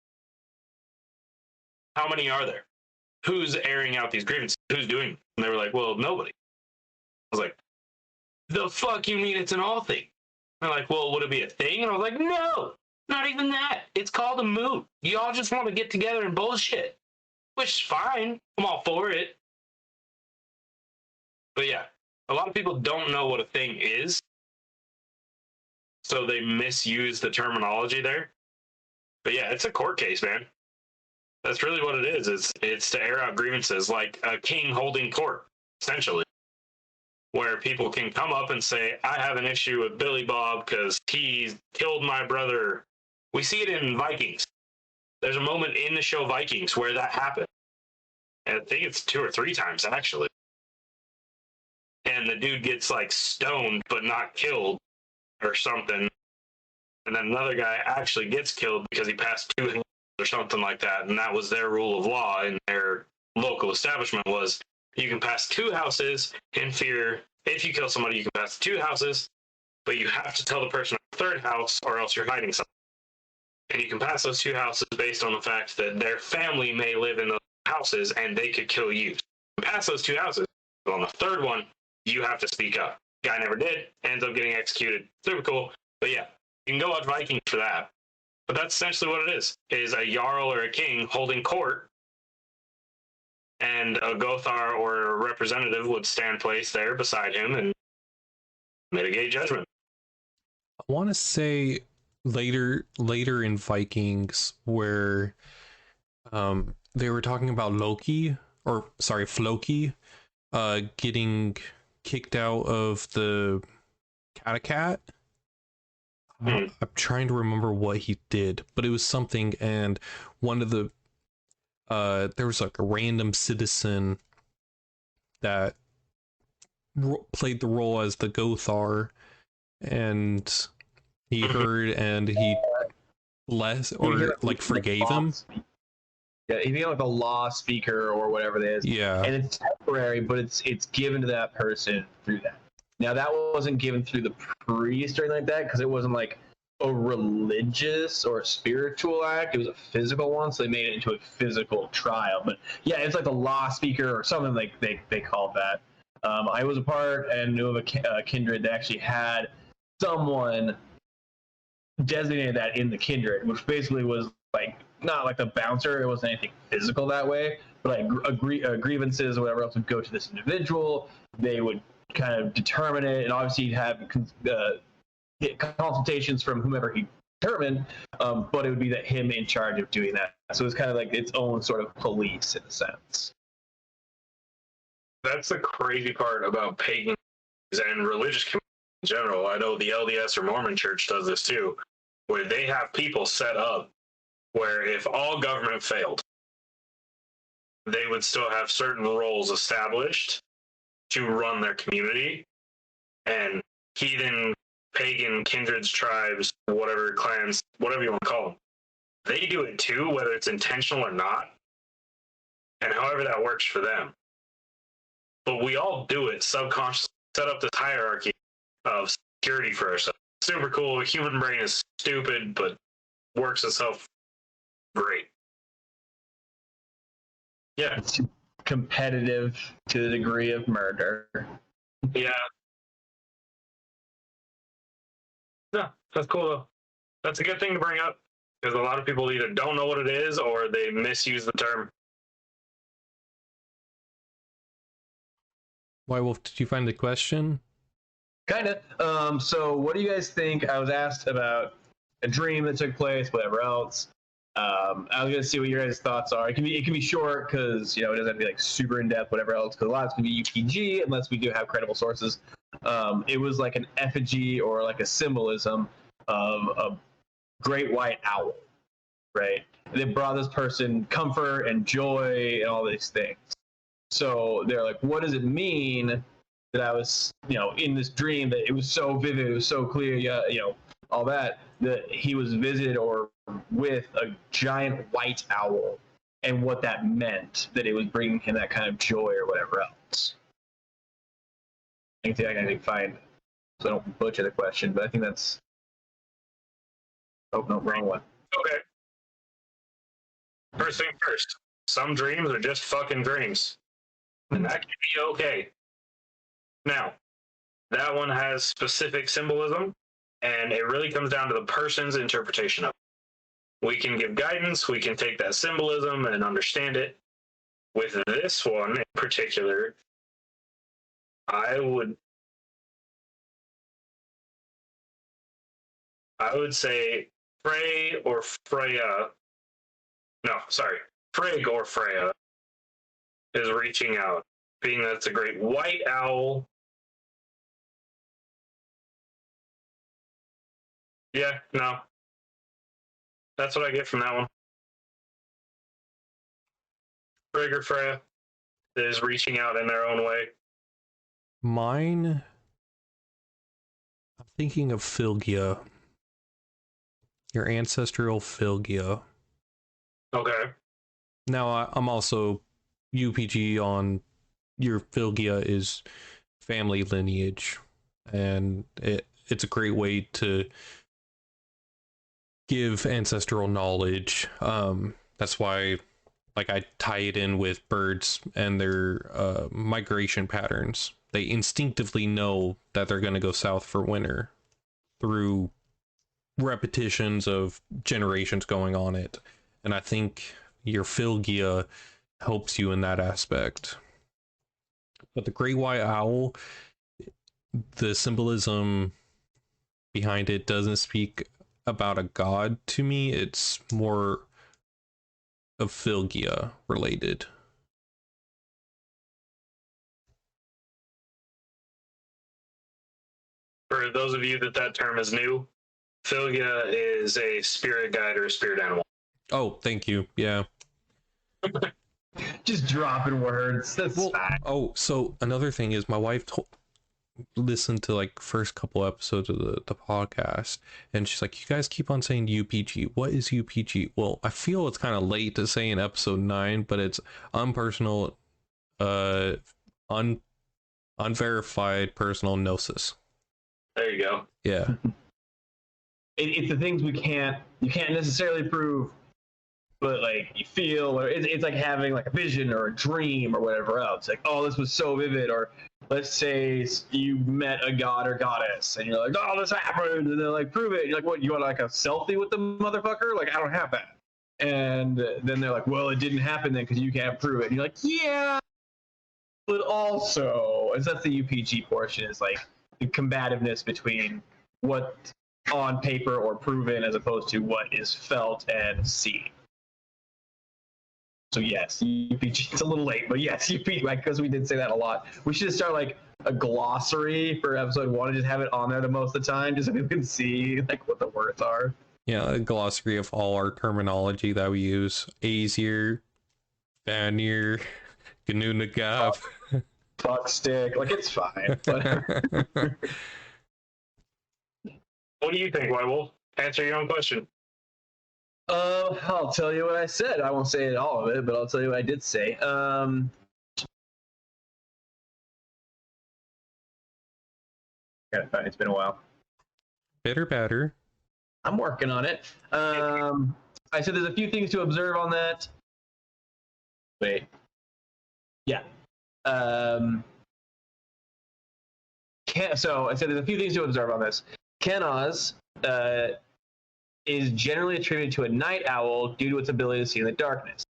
How many are there? Who's airing out these grievances? Who's doing it? And they were like, well, nobody. I was like, the fuck you mean it's an all thing? They're like, well, would it be a thing? And I was like, no, not even that. It's called a moot. You all just want to get together and bullshit, which is fine. I'm all for it. But yeah, a lot of people don't know what a thing is, so they misuse the terminology there. But yeah, it's a court case, man. That's really what it is. It's to air out grievances, like a king holding court, essentially, where people can come up and say, I have an issue with Billy Bob because he killed my brother. We see it in Vikings. There's a moment in the show Vikings where that happened. And I think it's 2 or 3 times, actually. And the dude gets, like, stoned but not killed or something. And then another guy actually gets killed because he passed 2 hands or something like that. And that was their rule of law in their local establishment was, you can pass 2 houses in fear. If you kill somebody, you can pass 2 houses, but you have to tell the person at the 3rd house or else you're hiding something. And you can pass those 2 houses based on the fact that their family may live in those houses and they could kill you. You pass those 2 houses, but on the 3rd one, you have to speak up. Guy never did, ends up getting executed. Super cool. But yeah, you can go watch Vikings for that. But that's essentially what it is a Jarl or a king holding court, and a Gothar or a representative would stand place there beside him and mitigate judgment. I want to say later in Vikings where they were talking about Floki getting kicked out of the Cattegat. I'm trying to remember what he did, but it was something, and one of the there was like a random citizen that played the role as the Gothar, and he heard and he forgave him. Yeah, he became like a law speaker or whatever it is. Yeah, and it's temporary, but it's given to that person through that. Now that wasn't given through the priest or anything like that, because it wasn't like a religious or a spiritual act. It was a physical one, so they made it into a physical trial. But yeah, it's like a law speaker or something like they called that. I was a part and knew of a kindred that actually had someone designated that in the kindred, which basically was like not like the bouncer. It wasn't anything physical that way, but like grievances or whatever else would go to this individual. They would kind of determine it, and obviously you'd have consultations from whomever he determined, but it would be that him in charge of doing that. So it's kind of like its own sort of police in a sense. That's the crazy part about pagans and religious communities in general. I know the LDS or Mormon church does this too, where they have people set up where if all government failed, they would still have certain roles established to run their community, and heathen, pagan, kindreds, tribes, whatever, clans, whatever you want to call them, they do it too, whether it's intentional or not, and however that works for them. But we all do it subconsciously, set up this hierarchy of security for ourselves. Super cool. Human brain is stupid, but works itself great. Yeah. It's competitive to the degree of murder. Yeah. No, that's cool though. That's a good thing to bring up, because a lot of people either don't know what it is or they misuse the term. Why, Wolf, did you find the question? Kind of. So what do you guys think? I was asked about a dream that took place, whatever else. I was gonna see what your guys' thoughts are. It can be short, because it doesn't have to be like super in depth, whatever else. Because a lot of it's gonna be UPG unless we do have credible sources. It was like an effigy or like a symbolism of a great white owl, right? And it brought this person comfort and joy and all these things. So they're like, what does it mean that I was, in this dream, that it was so vivid, it was so clear, all that he was visited or with a giant white owl, and what that meant, that it was bringing him that kind of joy or whatever else. Anything I can find, so I don't butcher the question, but I think that's. Oh no, wrong one. Okay. First thing first, some dreams are just fucking dreams, and that can be okay. Now, that one has specific symbolism, and it really comes down to the person's interpretation of it. We can give guidance, we can take that symbolism and understand it. With this one in particular, I would say Frey or Freya. No, sorry. Frigg or Freya is reaching out, being that it's a great white owl. Yeah, no. That's what I get from that one. Frigg or Freya is reaching out in their own way. Mine, I'm thinking of Filgia. Your ancestral Filgia. Okay. Now, I'm also UPG on your Filgia is family lineage, and it's a great way to give ancestral knowledge. That's why, like, I tie it in with birds and their migration patterns. They instinctively know that they're going to go south for winter through repetitions of generations going on it. And I think your Philgia helps you in that aspect. But the great white owl, the symbolism behind it doesn't speak about a god to me. It's more of Philgia related. For those of you that term is new, Philgia is a spirit guide or a spirit animal. Oh, thank you. Yeah. Just dropping words. That's fine. Oh, so another thing is my wife listened to like first couple episodes of the podcast, and she's like, you guys keep on saying UPG. What is UPG? Well, I feel it's kind of late to say in episode 9, but it's unpersonal, unverified personal gnosis. There you go. Yeah. It's the things you can't necessarily prove, but like you feel, or it's like having like a vision or a dream or whatever else. Like, oh, this was so vivid. Or let's say you met a god or goddess, and you're like, oh, this happened, and they're like, prove it. And you're like, what? You want like a selfie with the motherfucker? Like, I don't have that. And then they're like, well, it didn't happen then because you can't prove it. And you're like, yeah, but also, and that's the UPG portion, is like the combativeness between what on paper or proven as opposed to what is felt and seen. So yes, UPG. It's a little late, but yes, UPG, because we did say that a lot. We should start like a glossary for episode 1 and just have it on there the most of the time, just so people can see like what the words are. Yeah, a glossary of all our terminology that we use. Aesir, Vanir, GNU Nagab. Fuck stick, like it's fine. What do you think, White Wolf? Answer your own question. I'll tell you what I said. I won't say all of it, but I'll tell you what I did say. Gotta find it. It's been a while. Bitter batter. I'm working on it. I said there's a few things to observe on that. Wait. Yeah. So I said there's a few things to observe on this. Kenaz is generally attributed to a night owl due to its ability to see in the darkness,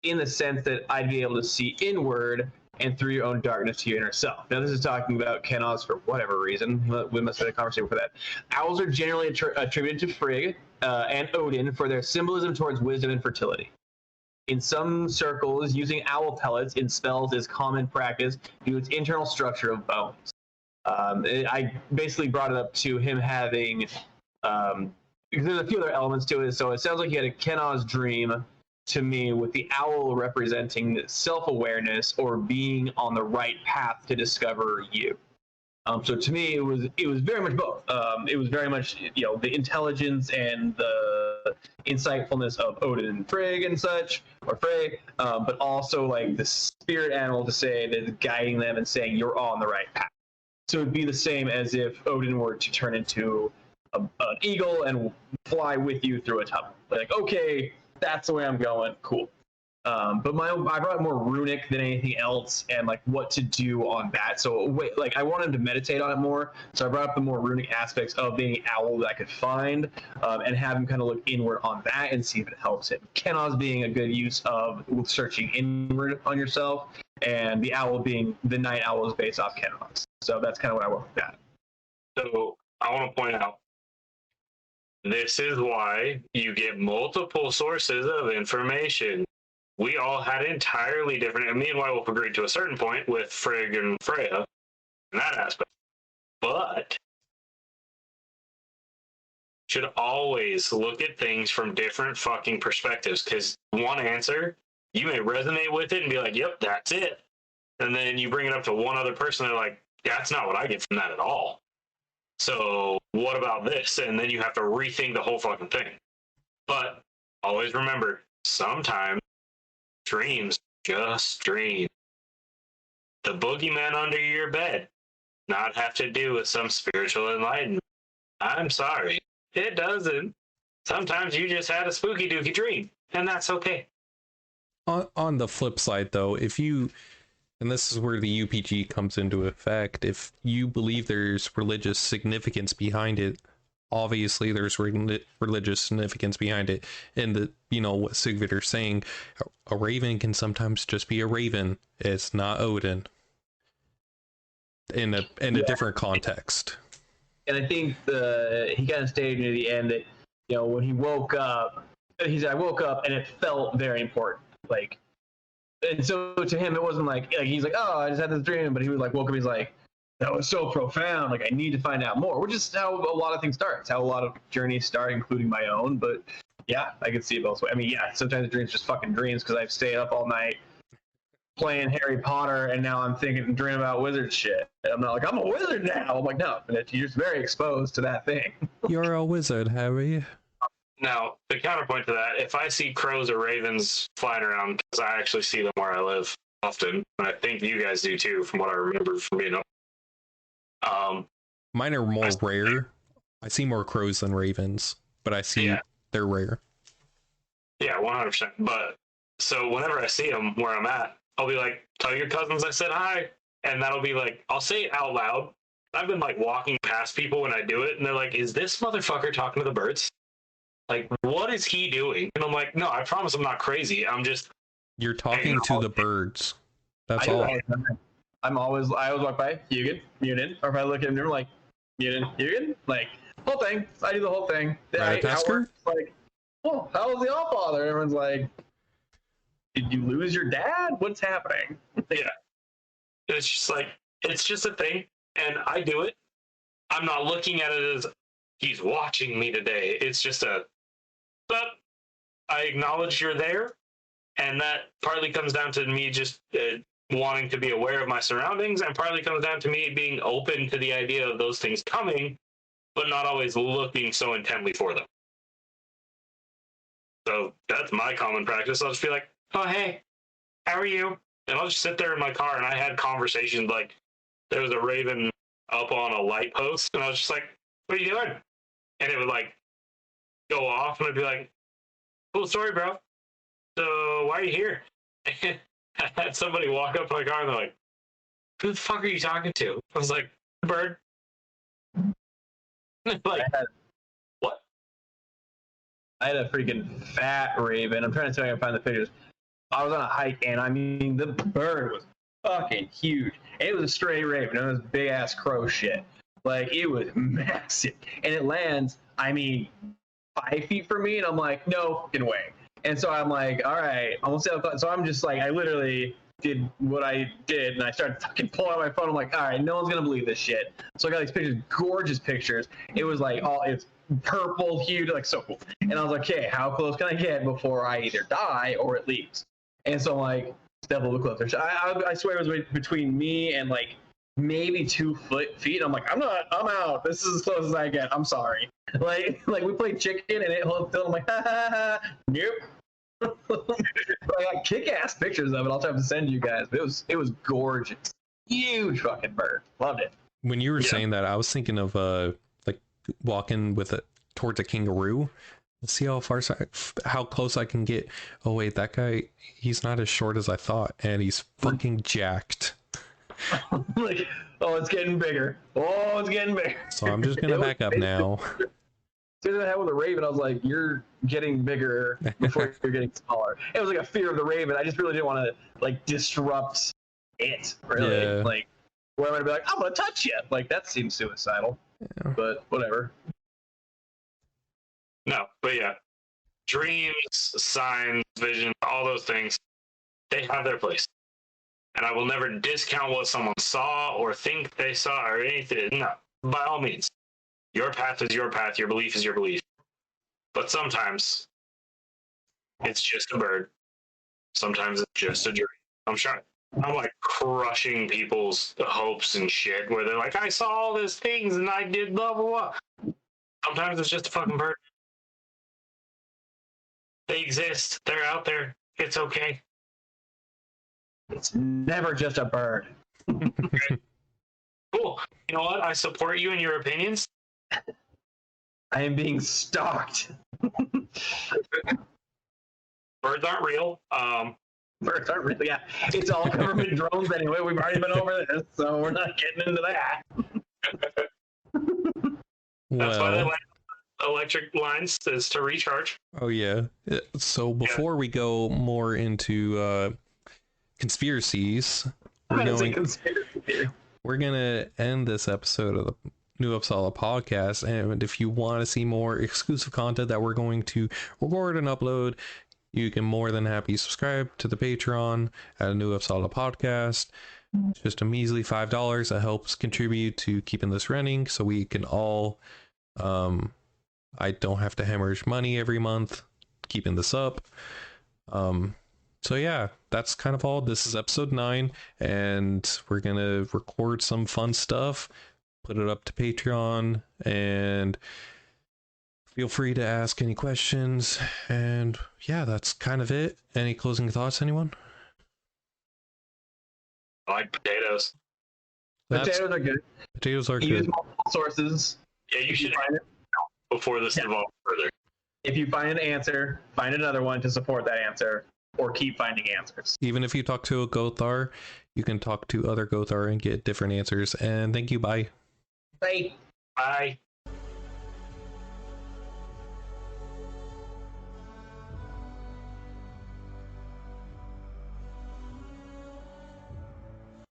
in the sense that I'd be able to see inward and through your own darkness to your inner self. Now, this is talking about Kenaz for whatever reason. We must have had a conversation for that. Owls are generally attributed to Frigg and Odin for their symbolism towards wisdom and fertility. In some circles, using owl pellets in spells is common practice due to its internal structure of bones. I basically brought it up to him having, because there's a few other elements to it. So it sounds like he had a Kenaz dream to me, with the owl representing self-awareness or being on the right path to discover you. So to me, it was very much both. It was very much, the intelligence and the insightfulness of Odin and Frigg and such, or Frey, but also like the spirit animal to say that is guiding them and saying you're on the right path. So it'd be the same as if Odin were to turn into an eagle and fly with you through a tunnel. Like, okay, that's the way I'm going. Cool. But I brought more runic than anything else, and like what to do on that. So I wanted to meditate on it more. So I brought up the more runic aspects of being an owl that I could find, and have him kind of look inward on that and see if it helps him. Kenaz being a good use of searching inward on yourself, and the owl being the night owl is based off Kenaz. So that's kind of what I went with that. So I want to point out, this is why you get multiple sources of information. We all had entirely different, and me and White Wolf agreed to a certain point with Frigg and Freya in that aspect. But should always look at things from different fucking perspectives, because one answer, you may resonate with it and be like, yep, that's it. And then you bring it up to one other person, they're like, that's not what I get from that at all. So what about this? And then you have to rethink the whole fucking thing. But always remember, sometimes dreams just dreams. The boogeyman under your bed not have to do with some spiritual enlightenment. I'm sorry, it doesn't. Sometimes you just had a spooky dooky dream, and that's okay. On the flip side, though, and this is where the UPG comes into effect, if you believe there's religious significance behind it, obviously there's religious significance behind it, and the what Sigvider's saying, a raven can sometimes just be a raven. It's not Odin in a different context. And I think he kind of stated near the end that when he woke up, he said, "I woke up and it felt very important." Like, and so to him, it wasn't like he's like, "Oh, I just had this dream," but he was like, woke up, he's like, "That was so profound. Like, I need to find out more," which is how a lot of things start. It's how a lot of journeys start, including my own. But yeah, I can see it both ways. I mean, yeah, sometimes the dreams just fucking dreams because I've stayed up all night playing Harry Potter, and now I'm dreaming about wizard shit. And I'm not like, I'm a wizard now. I'm like, no, you're just very exposed to that thing. You're a wizard, Harry. Now, the counterpoint to that, if I see crows or ravens flying around, because I actually see them where I live often, and I think you guys do too, from what I remember from being mine are more rare. I see more crows than ravens, but I see they're rare. Yeah, 100%. But so whenever I see them where I'm at, I'll be like, "Tell your cousins I said hi," and that'll be like, I'll say it out loud. I've been like walking past people when I do it, and they're like, "Is this motherfucker talking to the birds? Like, what is he doing?" And I'm like, "No, I promise I'm not crazy. I'm just." You're talking to the birds. That's all. I always walk by, Hugin, Munin, or if I look at him, I'm like, Munin, Hugin, like, whole thing. I do the whole thing. Like, "Oh, how was the Allfather?" And everyone's like, "Did you lose your dad? What's happening?" Yeah. It's just like, it's just a thing, and I do it. I'm not looking at it as he's watching me today. It's just but I acknowledge you're there, and that partly comes down to me just wanting to be aware of my surroundings, and partly comes down to me being open to the idea of those things coming, but not always looking so intently for them. So that's my common practice. I'll just be like, "Oh, hey, how are you?" And I'll just sit there in my car, and I had conversations like, there was a raven up on a light post, and I was just like, "What are you doing?" And it would like go off, and I'd be like, "Cool story, bro. So why are you here?" And I had somebody walk up to my car, and they're like, "Who the fuck are you talking to?" I was like, "Bird." Like, what? I had a freaking fat raven. I'm trying to see if I can find the pictures. I was on a hike, and I mean, the bird was fucking huge. And it was a straight raven. It was big ass crow shit. Like, it was massive. And it lands, I mean, 5 feet from me, and I'm like, no fucking way. And so I'm like, all right, so I'm just like, I literally did what I did, and I started fucking pulling out my phone. I'm like, all right, no one's gonna believe this shit. So I got these pictures, gorgeous pictures. It was like it's purple hued, like so cool. And I was like, okay, how close can I get before I either die or it leaves? And so I'm like, step a little closer. I swear it was between me and like maybe 2 feet. I'm like, I'm out. This is as close as I get. I'm sorry. Like we played chicken, and it held still. I'm like, ha ha ha. Nope. I got kick-ass pictures of it. I'll try to send you guys. But it was gorgeous. Huge fucking bird. Loved it. When you were saying that, I was thinking of like walking with it towards a kangaroo. Let's see how close I can get. Oh wait, that guy, he's not as short as I thought, and he's fucking jacked. Like, oh, it's getting bigger. Oh, it's getting bigger. So I'm just gonna back up now. As soon as I had with a raven, I was like, you're getting bigger before you're getting smaller. It was like a fear of the raven. I just really didn't want to like disrupt it, really. Yeah. Like, where I'm gonna be like, I'm gonna touch you. Like, that seems suicidal. Yeah. But whatever. No, but yeah, dreams, signs, visions, all those things, they have their place. And I will never discount what someone saw or think they saw or anything. No, by all means, your path is your path, your belief is your belief. But sometimes it's just a bird. Sometimes it's just a dream. I'm like crushing people's hopes and shit where they're like, I saw all these things and I did blah, blah, blah. Sometimes it's just a fucking bird. They exist. They're out there. It's okay. It's never just a bird. Okay. Cool. You know what? I support you and your opinions. I am being stalked. Birds aren't real. Birds aren't real. Yeah, it's all government drones anyway. We've already been over this, so we're not getting into that. That's why they land electric lines is to recharge. Oh yeah. So before we go more into conspiracies, we're It's a going conspiracy theory. we're gonna end this episode of the New Uppsala Podcast. And if you want to see more exclusive content that we're going to record and upload, you can more than happy subscribe to the Patreon at New Uppsala Podcast. It's just a measly $5 that helps contribute to keeping this running, so we can all I don't have to hemorrhage money every month keeping this up. So yeah, that's kind of all. This is episode 9, and we're gonna record some fun stuff, put it up to Patreon, and feel free to ask any questions. And yeah, that's kind of it. Any closing thoughts, anyone? I like potatoes. Potatoes are good. Potatoes are Use good. multiple sources. Yeah, you should find it. before this evolves further. If you find an answer, find another one to support that answer, or keep finding answers. Even if you talk to a Gothar, you can talk to other Gothar and get different answers. And thank you. Bye. Bye. Bye.